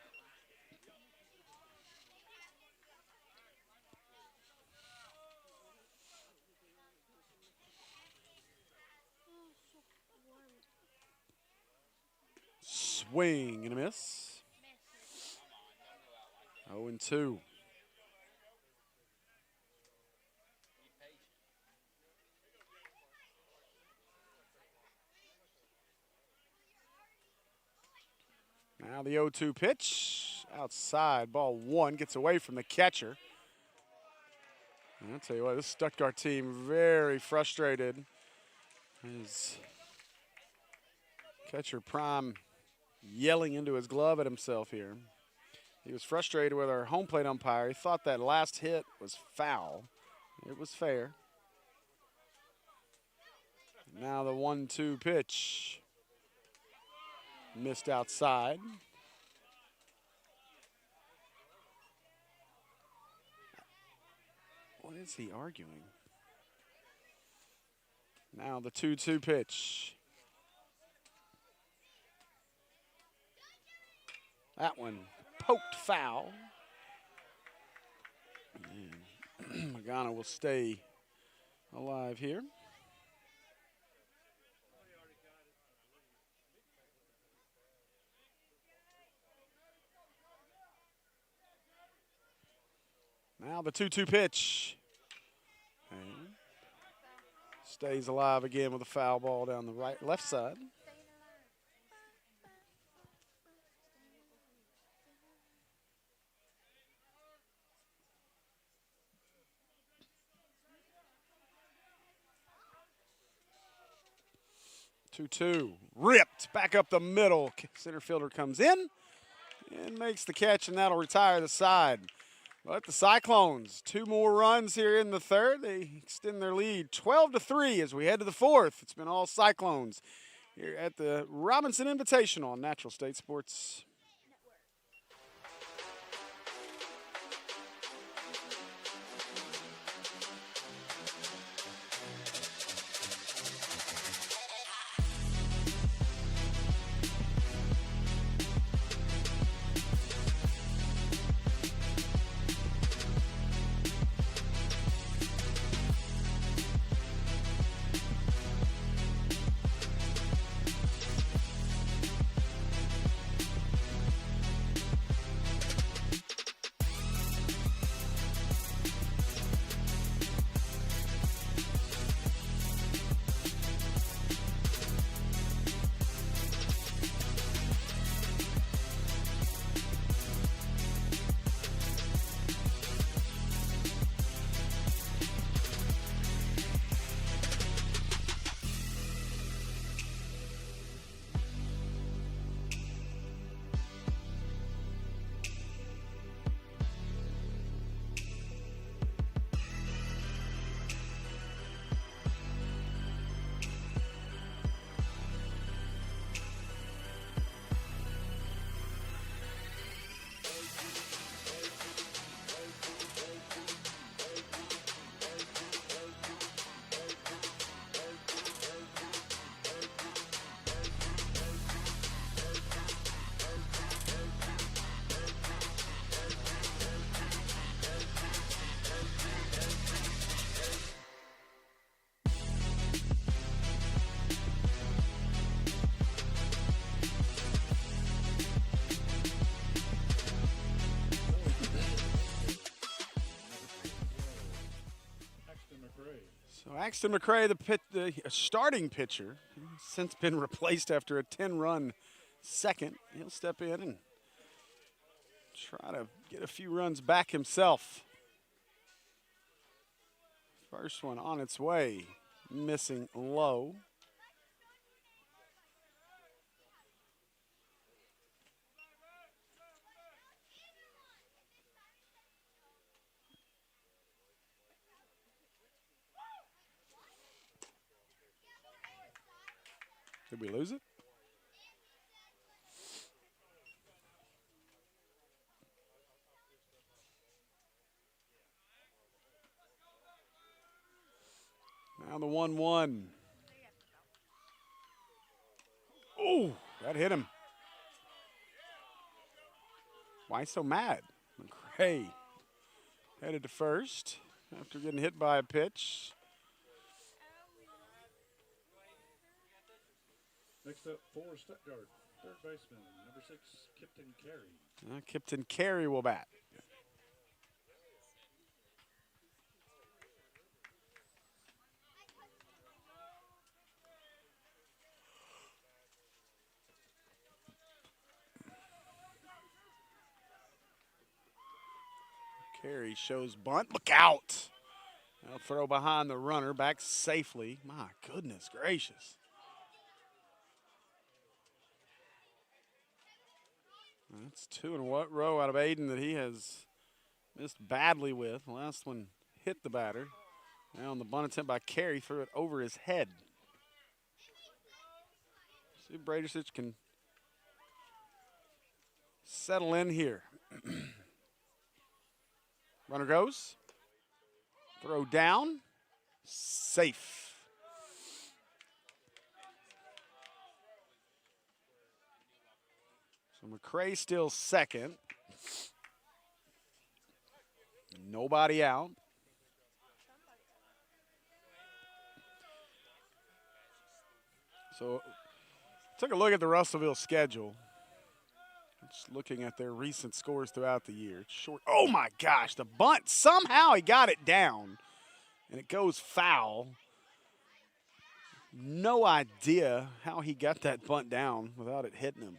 Swing and a miss. 0-2. Now the 0-2 pitch. Outside, ball 1, gets away from the catcher. And I'll tell you what, this Stuttgart team very frustrated. His catcher Prime yelling into his glove at himself here. He was frustrated with our home plate umpire. He thought that last hit was foul. It was fair. Now the 1-2 pitch. Missed outside. What is he arguing? Now the 2-2 pitch. That one poked foul. And Magana will stay alive here. Now the 2-2 pitch. And stays alive again with a foul ball down the left side. Two, ripped back up the middle. Center fielder comes in and makes the catch, and that'll retire the side. But the Cyclones, 2 more runs here in the third. They extend their lead 12-3 as we head to the fourth. It's been all Cyclones here at the Robinson Invitational on Natural State Sports. So Axton McCray, the starting pitcher, since been replaced after a 10-run second. He'll step in and try to get a few runs back himself. First one on its way, missing low. Did we lose it? Now the 1-1. Oh, that hit him. Why so mad? McCray headed to first after getting hit by a pitch. Next up for Stuttgart, third baseman, number 6, Kipton Carey. Kipton Carey will bat. Carey shows bunt. Look out. Now throw behind the runner, back safely. My goodness gracious. That's 2 in a row out of Aiden that he has missed badly with. The last one hit the batter. Now on the bunt attempt by Carey, threw it over his head. See if Bradersich can settle in here. Runner goes. Throw down. Safe. So McCray still second. Nobody out. So took a look at the Russellville schedule. Just looking at their recent scores throughout the year. It's short. Oh my gosh, the bunt. Somehow he got it down and it goes foul. No idea how he got that bunt down without it hitting him.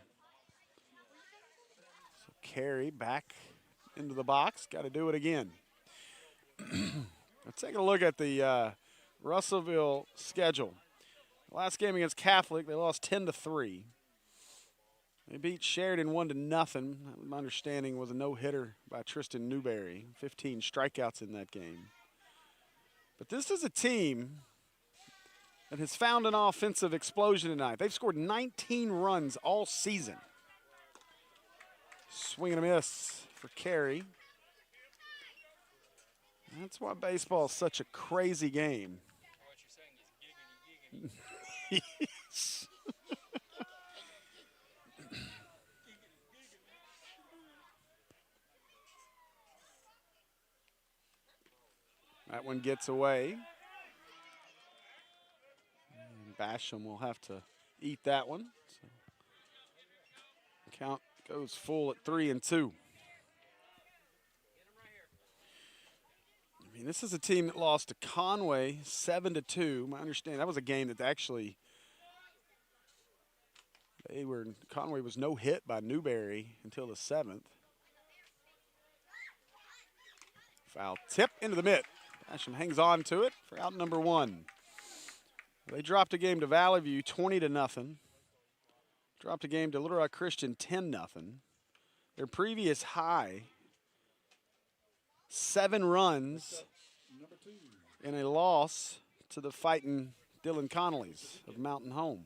So Carey back into the box. Got to do it again. Let's take a look at the Russellville schedule. Last game against Catholic, they lost 10-3. They beat Sheridan 1-0. My understanding was a no-hitter by Tristan Newberry. 15 strikeouts in that game. But this is a team that has found an offensive explosion tonight. They've scored 19 runs all season. Swing and a miss for Carey. That's why baseball is such a crazy game. Yes. That one gets away. And Basham will have to eat that one. So count goes full at 3-2. I mean, this is a team that lost to Conway 7-2. I understand that was a game that actually Conway was no hit by Newberry until the 7th. Foul tip into the mitt. Basham hangs on to it for out number 1. They dropped a game to Valley View 20-0. Dropped a game to Little Rock Christian 10-0. Their previous high, 7 runs in a loss to the fighting Dylan Connollys of Mountain Home.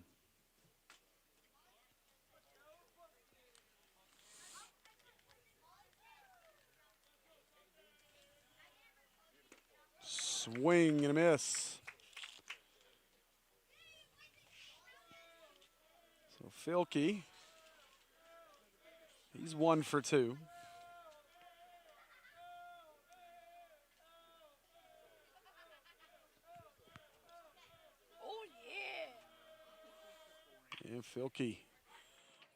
Swing and a miss. So Filkey, he's 1 for 2. Oh, yeah. And Filkey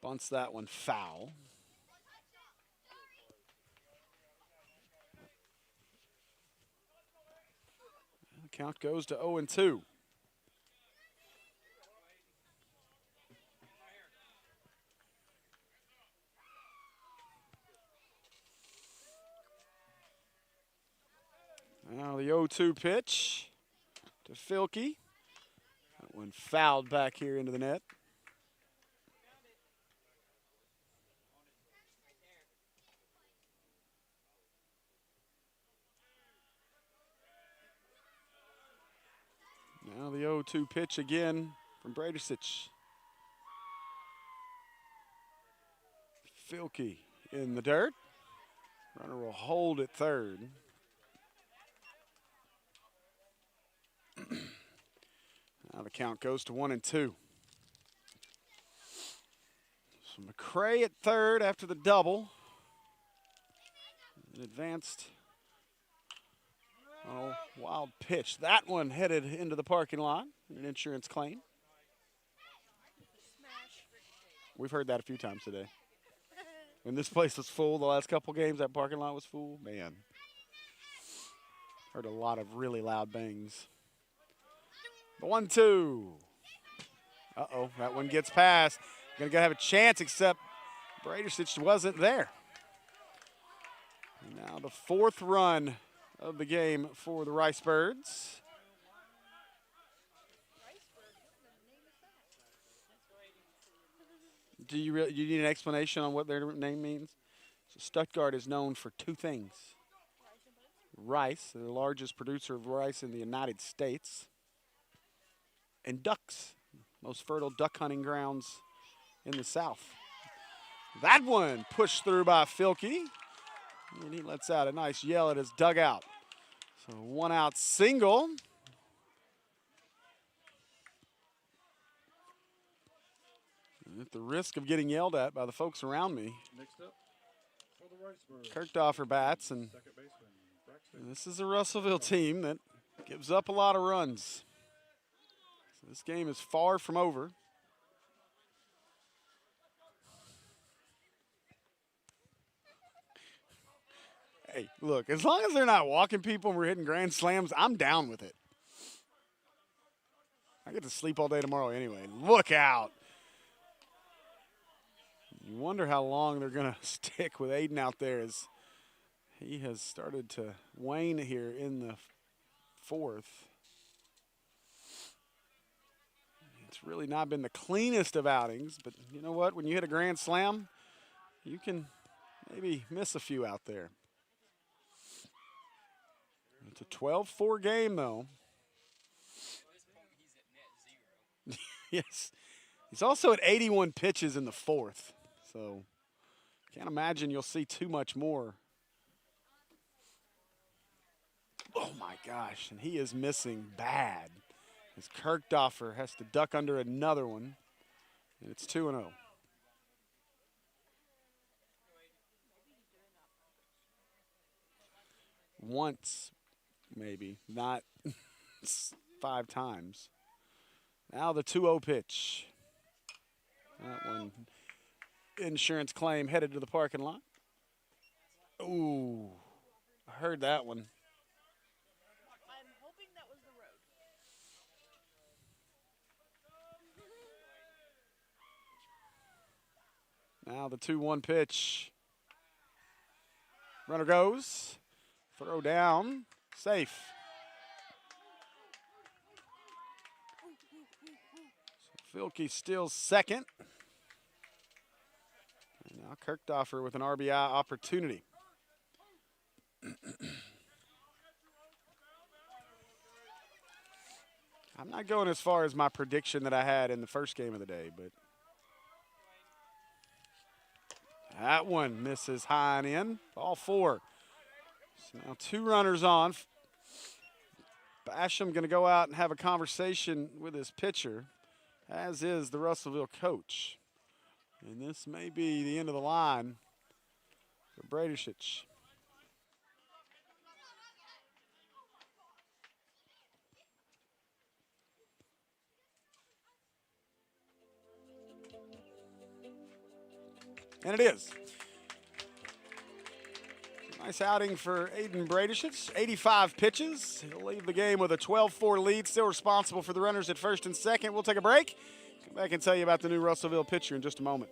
bunts that one foul. Count goes to 0-2. Now the 0-2 pitch to Filkey. That one fouled back here into the net. Now the 0-2 pitch again from Bradersich. Filkey in the dirt. Runner will hold at third. Now the count goes to 1-2. So McCray at third after the double. An advanced wild pitch. That one headed into the parking lot. An insurance claim. We've heard that a few times today. When this place was full, the last couple games, that parking lot was full. Man, heard a lot of really loud bangs. The 1-2. Uh-oh, that one gets past. Gonna go have a chance, except Bradersich wasn't there. And now the 4th run of the game for the Rice Birds. Do you need an explanation on what their name means? So Stuttgart is known for 2 things. Rice, the largest producer of rice in the United States, and ducks, most fertile duck hunting grounds in the South. That one pushed through by Filkey, and he lets out a nice yell at his dugout. So 1-out single. At the risk of getting yelled at by the folks around me, Next up for the Rice Birds, Kirkdoffer bats, and second baseman, Braxton. this is a Russellville team that gives up a lot of runs. So this game is far from over. Hey, look, as long as they're not walking people and we're hitting grand slams, I'm down with it. I get to sleep all day tomorrow anyway. Look out. You wonder how long they're going to stick with Aiden out there, as he has started to wane here in the 4th. It's really not been the cleanest of outings, but you know what? When you hit a grand slam, you can maybe miss a few out there. It's a 12-4 game, though. Yes. He's also at 81 pitches in the 4th. So, can't imagine you'll see too much more. Oh, my gosh. And he is missing bad, as Kirkdoffer has to duck under another one. And it's 2-0. Once, maybe. Not 5 times. Now the 2-0 pitch. That one. Insurance claim headed to the parking lot. Ooh, I heard that one. I'm hoping that was the road. Now the 2-1 pitch. Runner goes. Throw down. Safe. So Filkey still second. And now Kirkdoffer with an RBI opportunity. I'm not going as far as my prediction that I had in the first game of the day, but that one misses high and in. Ball 4. So now 2 runners on. Basham going to go out and have a conversation with his pitcher, as is the Russellville coach. And this may be the end of the line for Bradersich. And it is. Nice outing for Aiden Bradersich. 85 pitches. He'll leave the game with a 12-4 lead, still responsible for the runners at first and second. We'll take a break. Come back and tell you about the new Russellville pitcher in just a moment.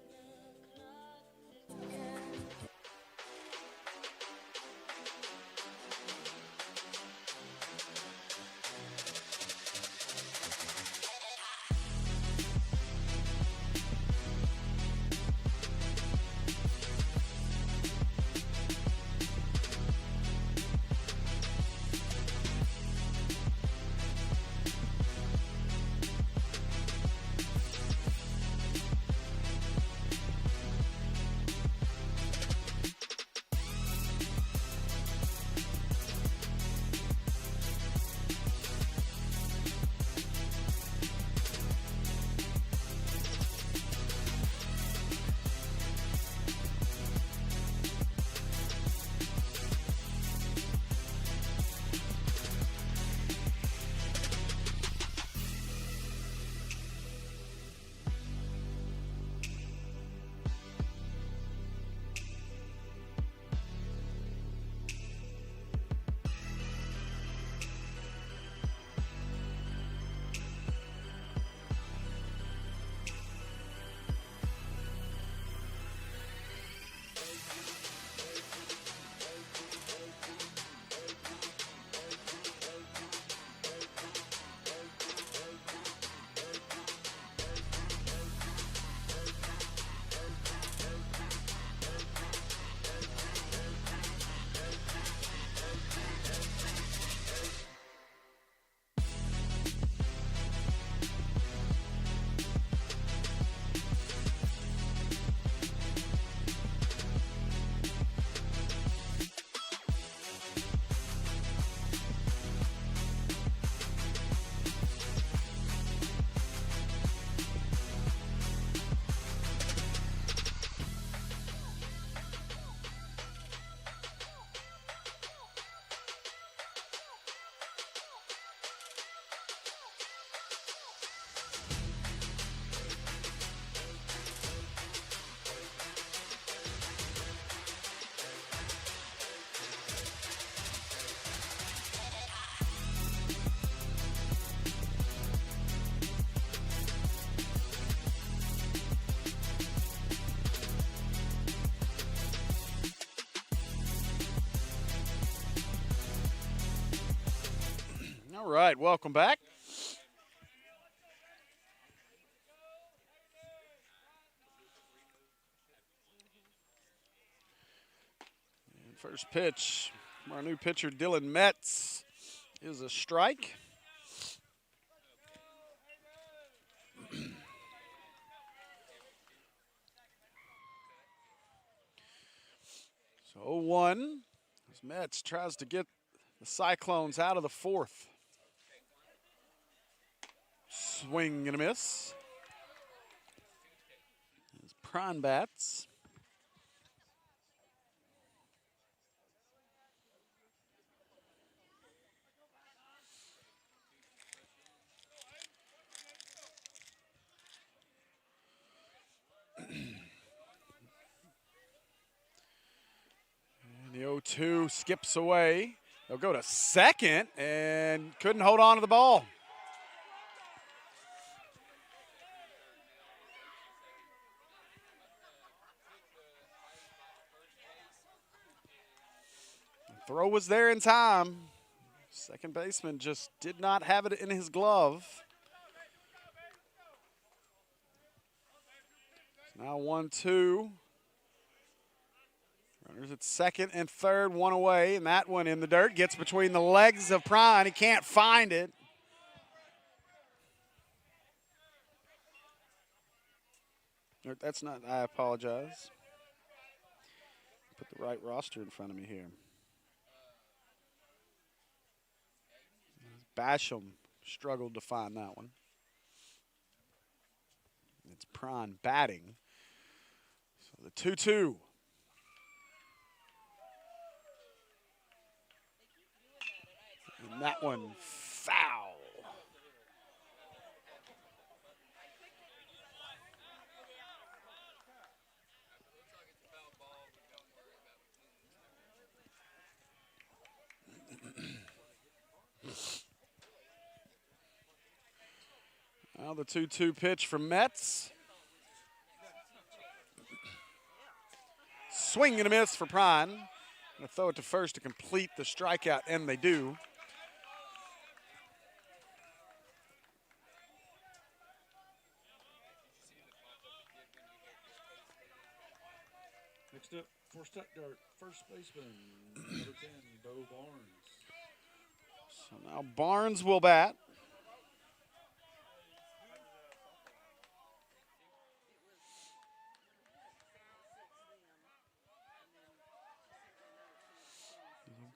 right, welcome back. And first pitch from our new pitcher, Dylan Metz, is a strike. So 0-1 as Metz tries to get the Cyclones out of the fourth. Swing and a miss. As Prime bats. The 0-2 skips away. They'll go to second and couldn't hold on to the ball. The throw was there in time. Second baseman just did not have it in his glove. Now 1-2. Runners at second and third, one away, and that one in the dirt. Gets between the legs of Prine. He can't find it. That's not, I apologize. Put the right roster in front of me here. Basham struggled to find that one. It's Prine batting. So the 2-2. And that one foul. Now the 2-2 pitch from Metz. Swing and a miss for Prine. Gonna throw it to first to complete the strikeout, and they do. Next up for Stuttgart, first baseman, number 10, Bo Barnes. So now Barnes will bat.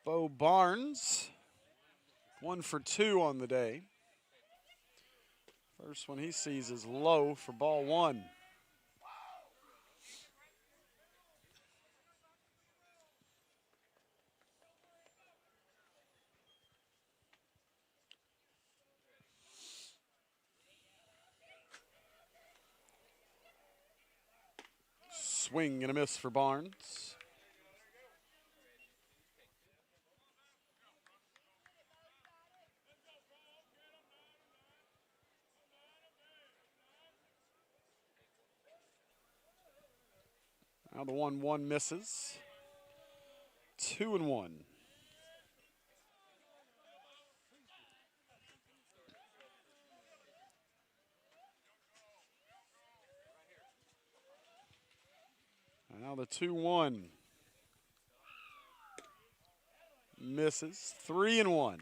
Bo Barnes, 1 for 2 on the day. First one he sees is low for ball 1. Swing and a miss for Barnes. Now the 1-1 misses. 2-1. Now the 2-1 misses. 3-1.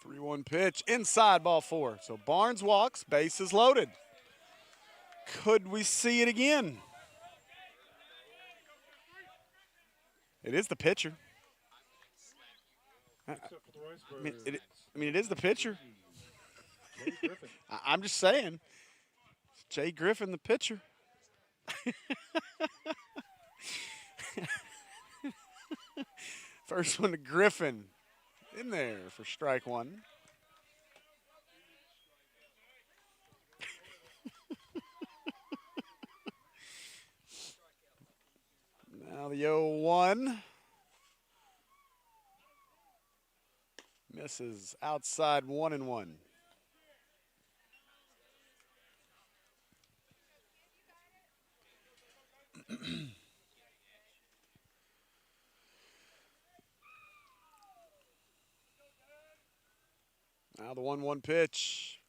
Three-one pitch inside ball 4. So Barnes walks, bases loaded. Could we see it again? It is the pitcher. I mean, it is the pitcher. I'm just saying. It's Jay Griffin, the pitcher. First one to Griffin. In there for strike 1. Now the 0-1. Misses outside 1-1. Now the 1-1 pitch.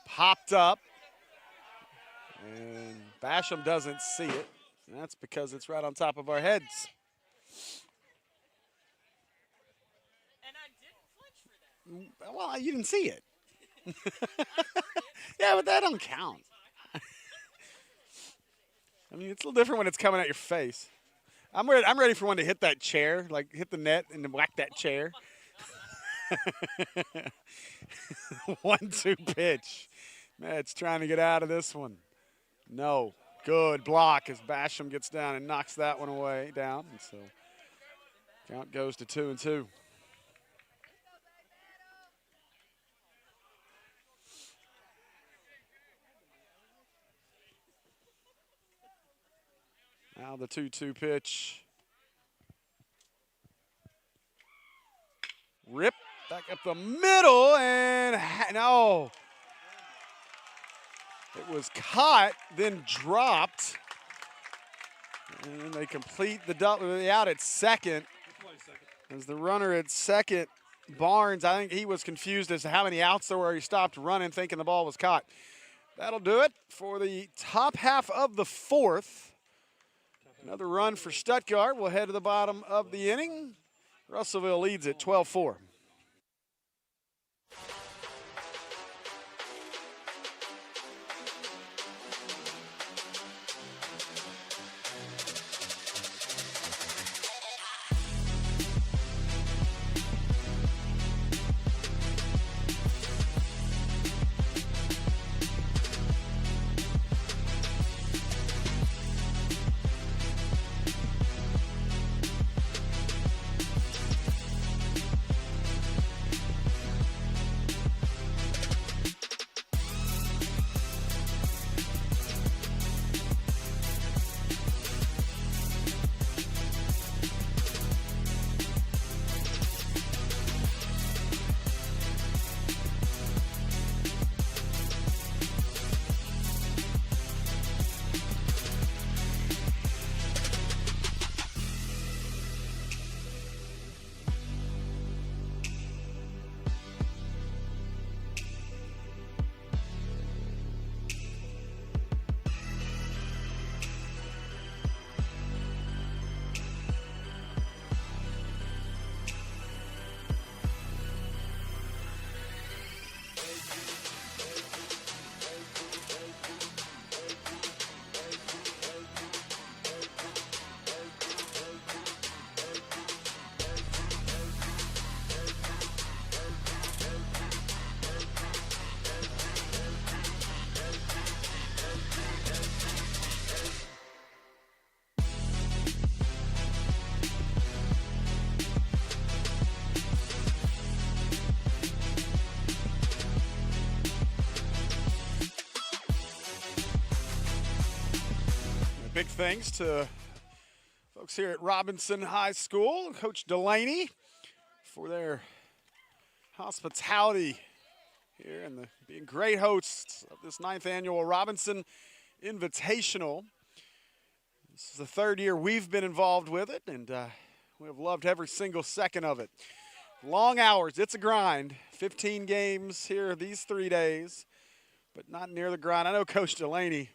Popped up. And Basham doesn't see it. And that's because it's right on top of our heads. And I didn't flinch for that. Well, you didn't see it. Yeah, but that don't count. I mean, it's a little different when it's coming at your face. I'm ready for one to hit that chair, like hit the net and then whack that chair. 1-2 pitch. Mets trying to get out of this one. No. Good block as Basham gets down and knocks that one away down. And so count goes to 2-2. Now the 2-2 pitch. Rip back up the middle and no. It was caught, then dropped. And they complete the out at second. As the runner at second, Barnes, I think he was confused as to how many outs there were. He stopped running thinking the ball was caught. That'll do it for the top half of the fourth. Another run for Stuttgart. We'll head to the bottom of the inning. Russellville leads at 12-4. Big thanks to folks here at Robinson High School, Coach Delaney, for their hospitality here and being great hosts of this 9th annual Robinson Invitational. This is the third year we've been involved with it, and we have loved every single second of it. Long hours, it's a grind. 15 games here these 3 days, but not near the grind. I know Coach Delaney,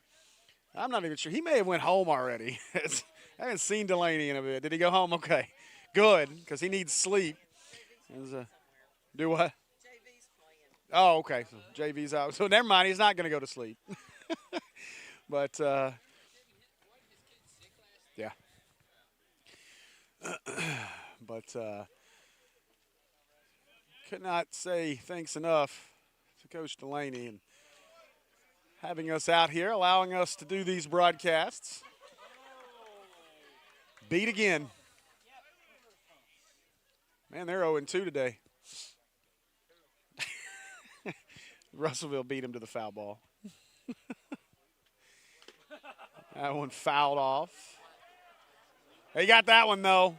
I'm not even sure. He may have went home already. I haven't seen Delaney in a bit. Did he go home? Okay. Good, because he needs sleep. Do what? JV's playing. Oh, okay. So JV's out. So never mind. He's not going to go to sleep. But, yeah. But could not say thanks enough to Coach Delaney and having us out here, allowing us to do these broadcasts. Beat again. Man, they're 0-2 today. Russellville beat him to the foul ball. That one fouled off. He got that one, though.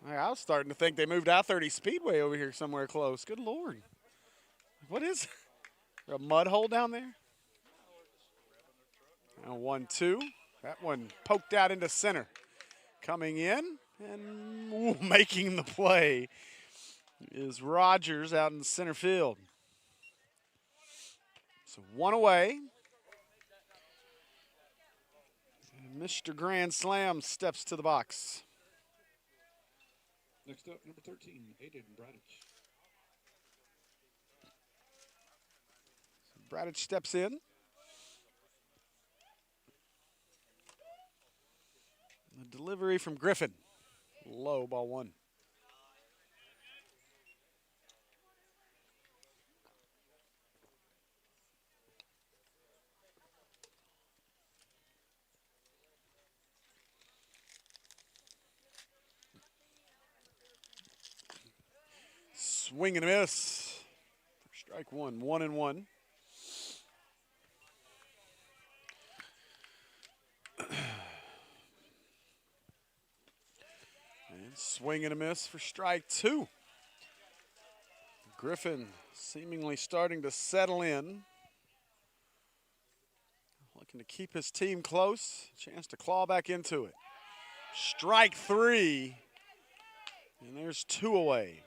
I was starting to think they moved I-30 Speedway over here somewhere close. Good Lord. What is there a mud hole down there? Now 1-2. That one poked out into center. Coming in and making the play is Rogers out in center field. So one away. And Mr. Grand Slam steps to the box. Next up, number 13, Aiden Bradich. So Bradich steps in. The delivery from Griffin. Low, ball one. Swing and a miss. Strike one, 1-1. And swing and a miss for strike two. Griffin seemingly starting to settle in. Looking to keep his team close. Chance to claw back into it. Strike three. And there's two away.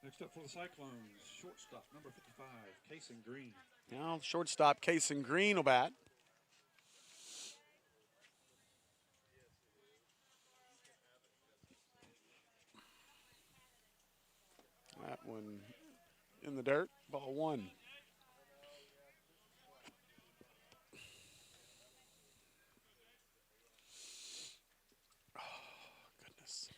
Next up for the Cyclones, shortstop, number 55, Kason Green. Now, shortstop Kason Green will bat. That one in the dirt, ball one. Oh, goodness.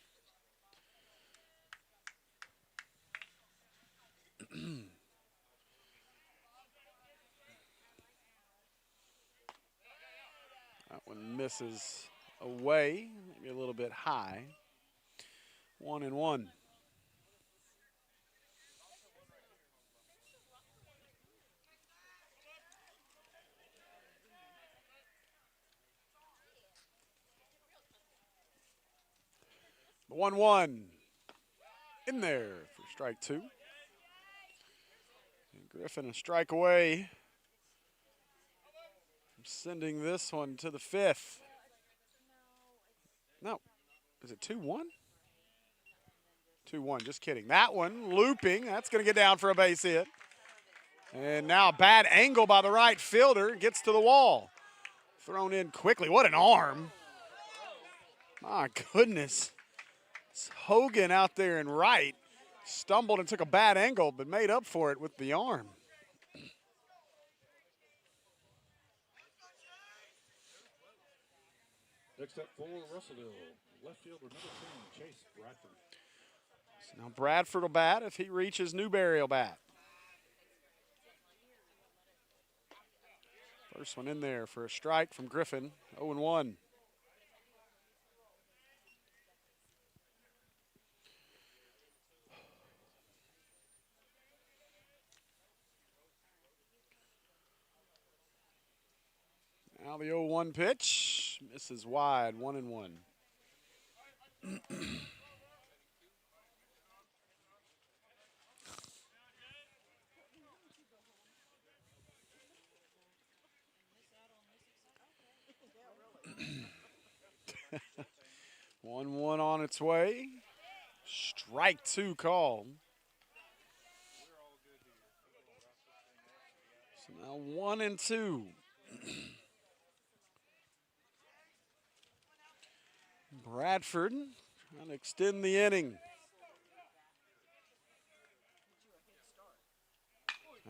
That one misses away, maybe a little bit high. 1-1. The 1-1 in there for strike two. And Griffin a strike away from sending this one to the fifth. No, is it 2-1? 2-1, just kidding. That one looping, that's going to get down for a base hit. And now a bad angle by the right fielder, gets to the wall. Thrown in quickly, what an arm. My goodness. It's Hogan out there in right. Stumbled and took a bad angle, but made up for it with the arm. Next up for Russellville, left fielder, number 10, Chase Bradford. So now Bradford will bat. If he reaches, Newberry will bat. First one in there for a strike from Griffin, 0-1. Now the 0-1 pitch, misses wide, 1-1. One on its way. Strike two called. So now 1-2. Bradford trying to extend the inning.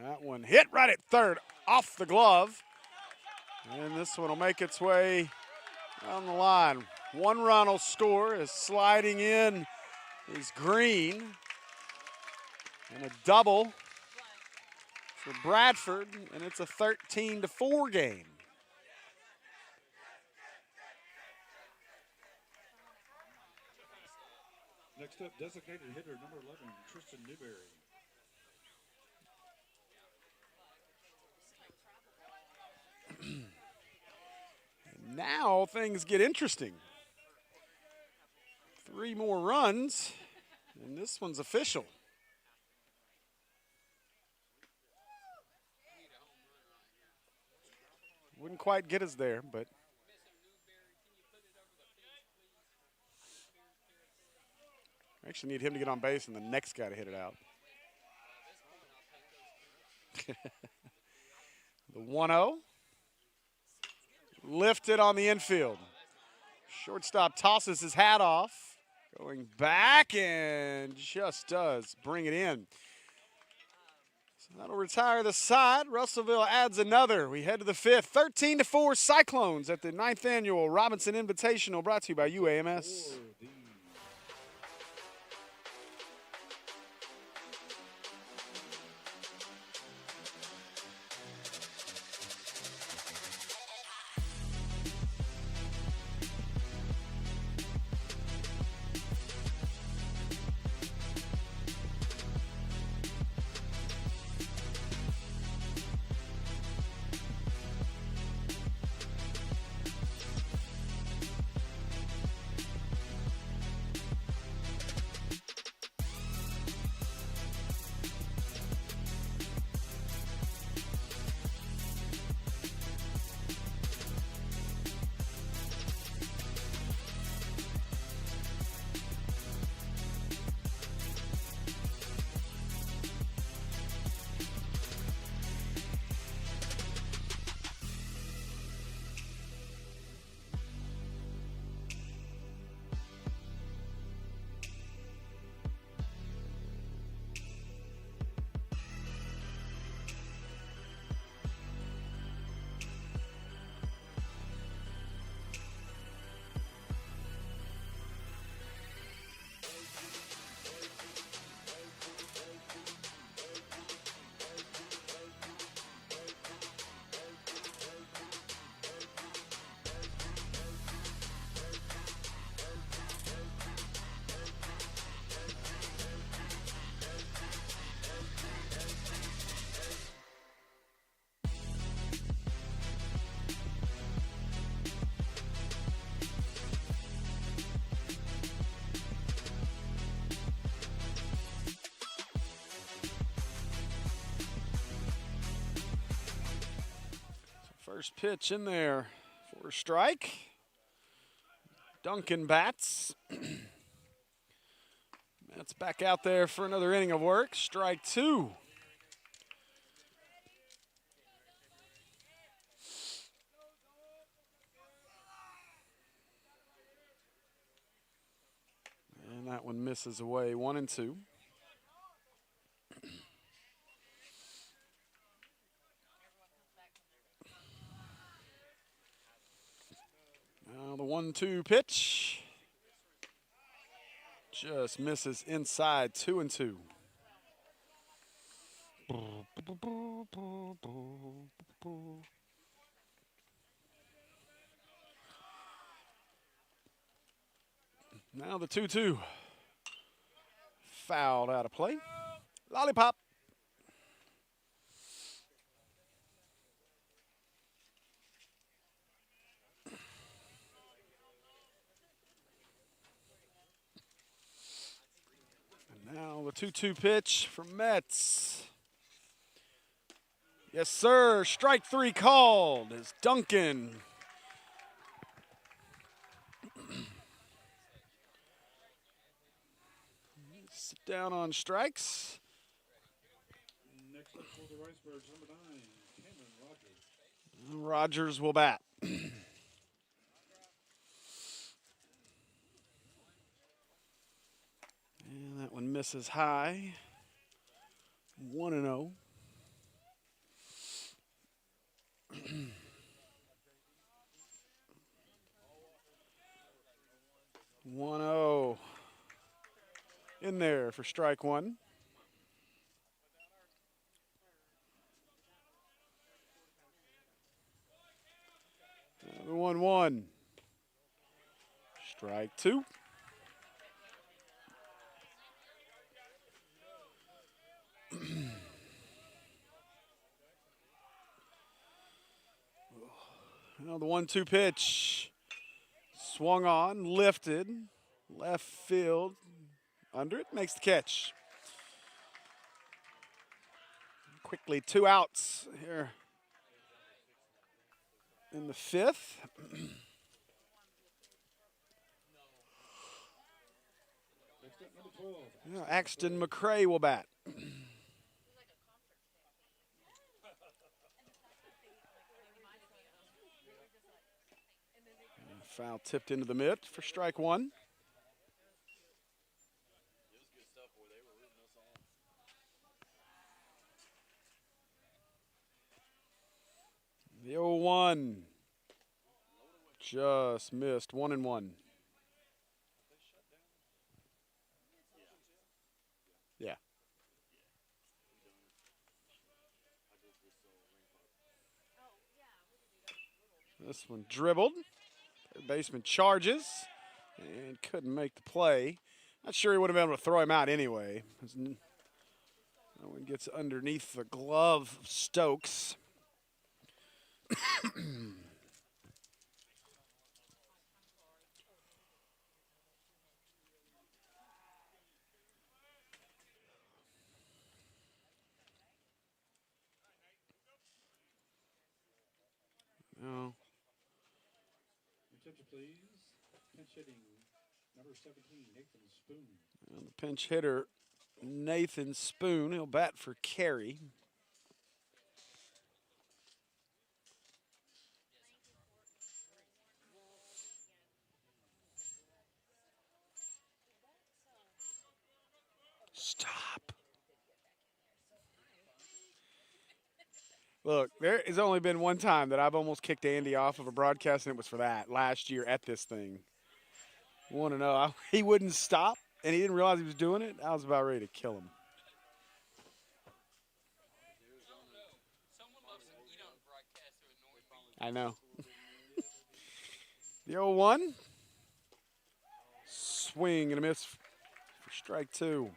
That one hit right at third, off the glove. And this one will make its way down the line. One run will score as sliding in is Green. And a double for Bradford, and it's a 13-4 game. Next up, designated hitter, number 11, Tristan Newberry. Now things get interesting. 3 more runs, and this one's official. Wouldn't quite get us there, but I actually need him to get on base and the next guy to hit it out. The 1-0. Lifted on the infield. Shortstop tosses his hat off. Going back and just does bring it in. So that'll retire the side. Russellville adds another. We head to the 5th. 13-4 Cyclones at the 9th annual Robinson Invitational, brought to you by UAMS. First pitch in there for a strike. Duncan bats. That's back out there for another inning of work. Strike 2. And that one misses away. 1-2. Now the 1-2 pitch. Just misses inside. 2-2. Now the 2-2. Fouled out of play. Lollipop. Now the 2-2 pitch from Metz. Yes, sir. Strike 3 called as Duncan. Sit down on strikes. Next up for the Riceburgs, number 9, Cameron Rogers. Rogers will bat. And that one misses high. 1-0. 1-0. In there for strike 1. The 1-1. Strike 2. Well, Now the 1-2 pitch. Swung on, lifted, left field, under it, makes the catch. Quickly 2 outs here in the 5th. Yeah, Axton McCray will bat. Foul tipped into the mid for strike 1. The 0-1 just missed, 1-1. Yeah. This one dribbled. Third baseman charges and couldn't make the play. Not sure he would have been able to throw him out anyway. No one gets underneath the glove of Stokes. No. Attention, please. Pinch hitting, number 17, Nathan Spoon. And the pinch hitter, Nathan Spoon, he'll bat for Carey. Stop. Look, there has only been one time that I've almost kicked Andy off of a broadcast, and it was for that last year at this thing. Want to know? He wouldn't stop, and he didn't realize he was doing it. I was about ready to kill him. I know. The 0-1. Swing and a miss for strike 2.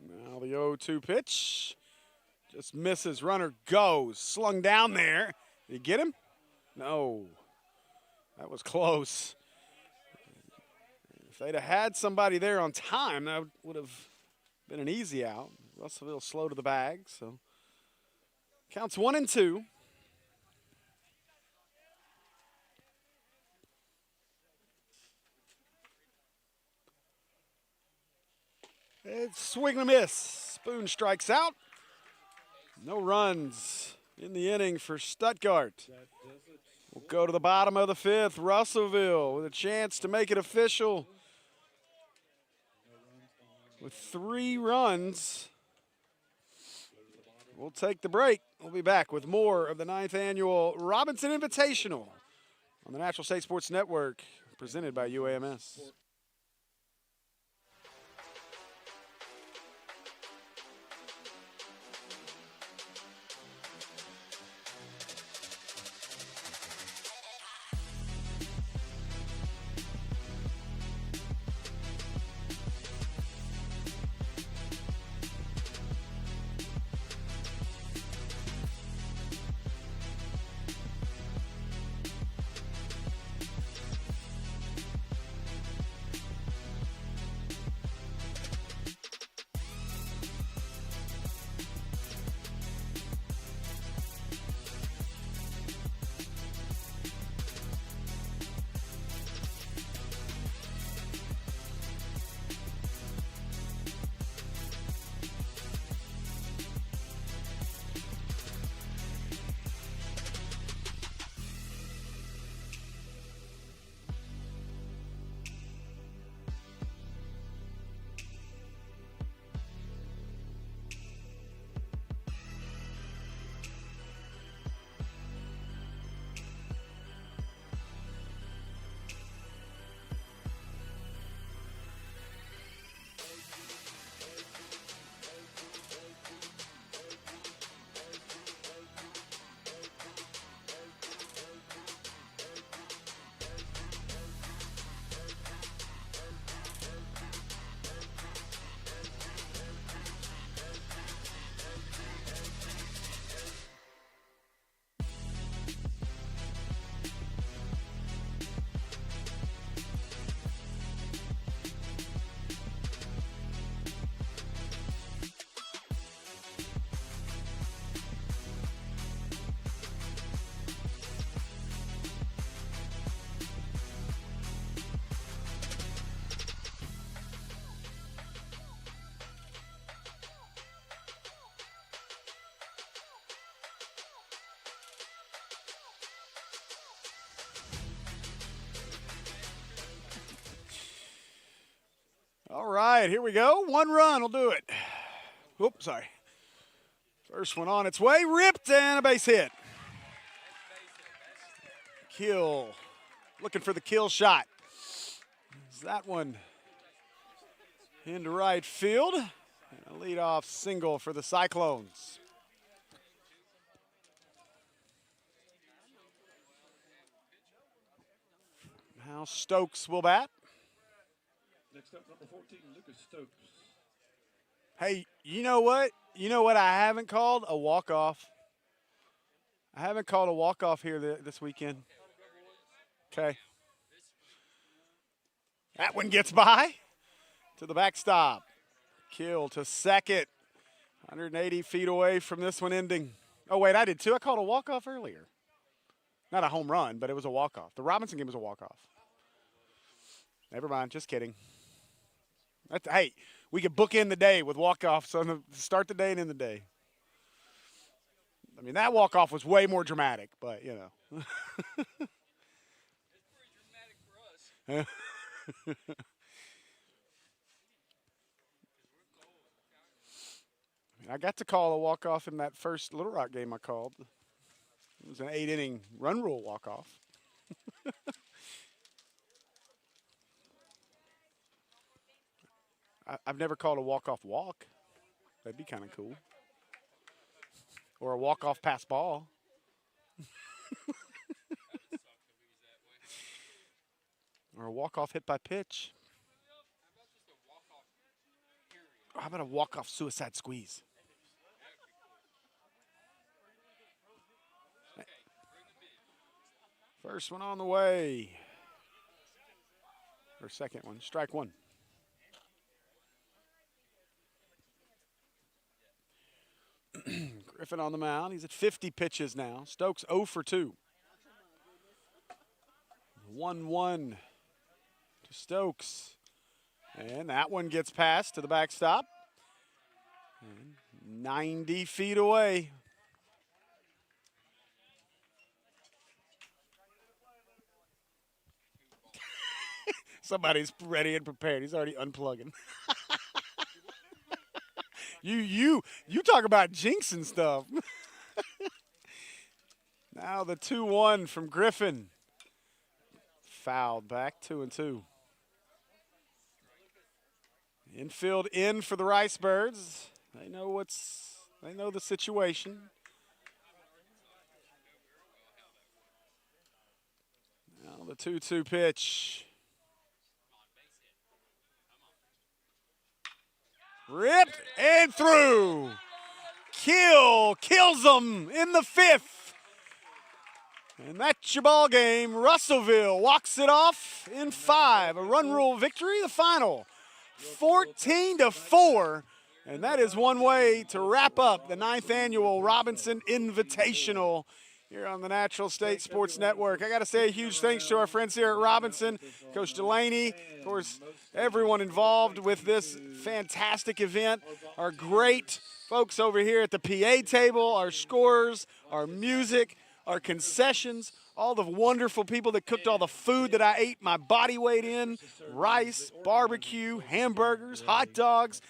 Now the 0-2 pitch. Just misses. Runner goes. Slung down there. Did he get him? No. That was close. If they'd have had somebody there on time, that would have been an easy out. Russellville slow to the bag, so counts 1-2. It's swing and a miss. Spoon strikes out. No runs in the inning for Stuttgart. We'll go to the bottom of the 5th. Russellville with a chance to make it official with 3 runs. We'll take the break. We'll be back with more of the 9th annual Robinson Invitational on the Natural State Sports Network, presented by UAMS. All right, here we go. 1 run will do it. Oops, sorry. First one on its way, ripped, and a base hit. Kill, looking for the kill shot. That one into right field. And a leadoff single for the Cyclones. Now Stokes will bat. Next up, number 14, Lucas Stokes. Hey, you know what? You know what I haven't called? A walk-off. I haven't called a walk-off here this weekend. Okay. That one gets by to the backstop. Kill to second. 180 feet away from this one ending. Oh, wait, I did too. I called a walk-off earlier. Not a home run, but it was a walk-off. The Robinson game was a walk-off. Never mind, just kidding. Hey, we could bookend the day with walk-offs on the start the day and end the day. I mean, that walk-off was way more dramatic, but, you know. It's pretty dramatic for us. I got to call a walk-off in that first Little Rock game I called. It was an 8-inning run rule walk-off. I've never called a walk-off walk. That'd be kind of cool. Or a walk-off pass ball. Or a walk-off hit by pitch. How about a walk-off suicide squeeze? First one on the way. Or second one, strike one. Griffin on the mound. He's at 50 pitches now. Stokes 0 for 2. 1-1 to Stokes. And that one gets past to the backstop. 90 feet away. Somebody's ready and prepared. He's already unplugging. You talk about jinxing stuff. Now the 2-1 from Griffin. Fouled back, 2-2. Infield in for the Ricebirds. They know the situation. Now the 2-2 pitch. Ripped and through. Kills them in the 5th. And that's your ball game. Russellville walks it off in 5. A run rule victory, the final. 14-4. And that is one way to wrap up the 9th annual Robinson Invitational here on the Natural State Sports Network. I got to say a huge thanks to our friends here at Robinson, Coach Delaney, of course, everyone involved with this fantastic event, our great folks over here at the PA table, our scorers, our music, our concessions, all the wonderful people that cooked all the food that I ate my body weight in, rice, barbecue, hamburgers, hot dogs,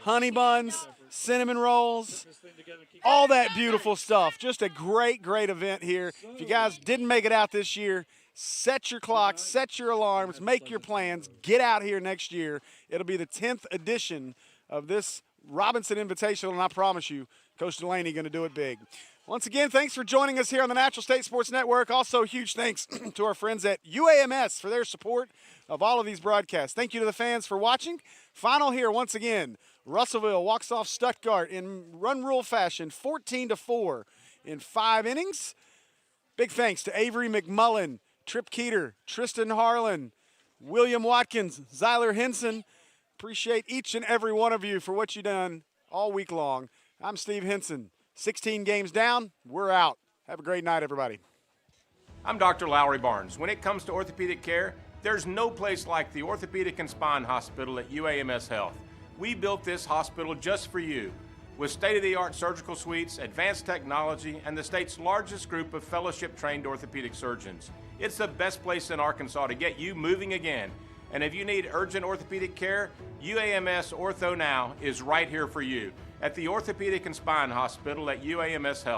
honey buns, cinnamon rolls, all that beautiful stuff. Just a great, great event here. If you guys didn't make it out this year, set your clocks, set your alarms, make your plans, get out here next year. It'll be the 10th edition of this Robinson Invitational, and I promise you, Coach Delaney going to do it big. Once again, thanks for joining us here on the Natural State Sports Network. Also, huge thanks to our friends at UAMS for their support of all of these broadcasts. Thank you to the fans for watching. Final here once again. Russellville walks off Stuttgart in run rule fashion, 14-4 in 5 innings. Big thanks to Avery McMullen, Trip Keeter, Tristan Harlan, William Watkins, Zyler Henson. Appreciate each and every one of you for what you've done all week long. I'm Steve Henson. 16 games down, we're out. Have a great night, everybody. I'm Dr. Lowry Barnes. When it comes to orthopedic care, there's no place like the Orthopedic and Spine Hospital at UAMS Health. We built this hospital just for you, with state-of-the-art surgical suites, advanced technology, and the state's largest group of fellowship-trained orthopedic surgeons. It's the best place in Arkansas to get you moving again. And if you need urgent orthopedic care, UAMS Ortho Now is right here for you at the Orthopedic and Spine Hospital at UAMS Health.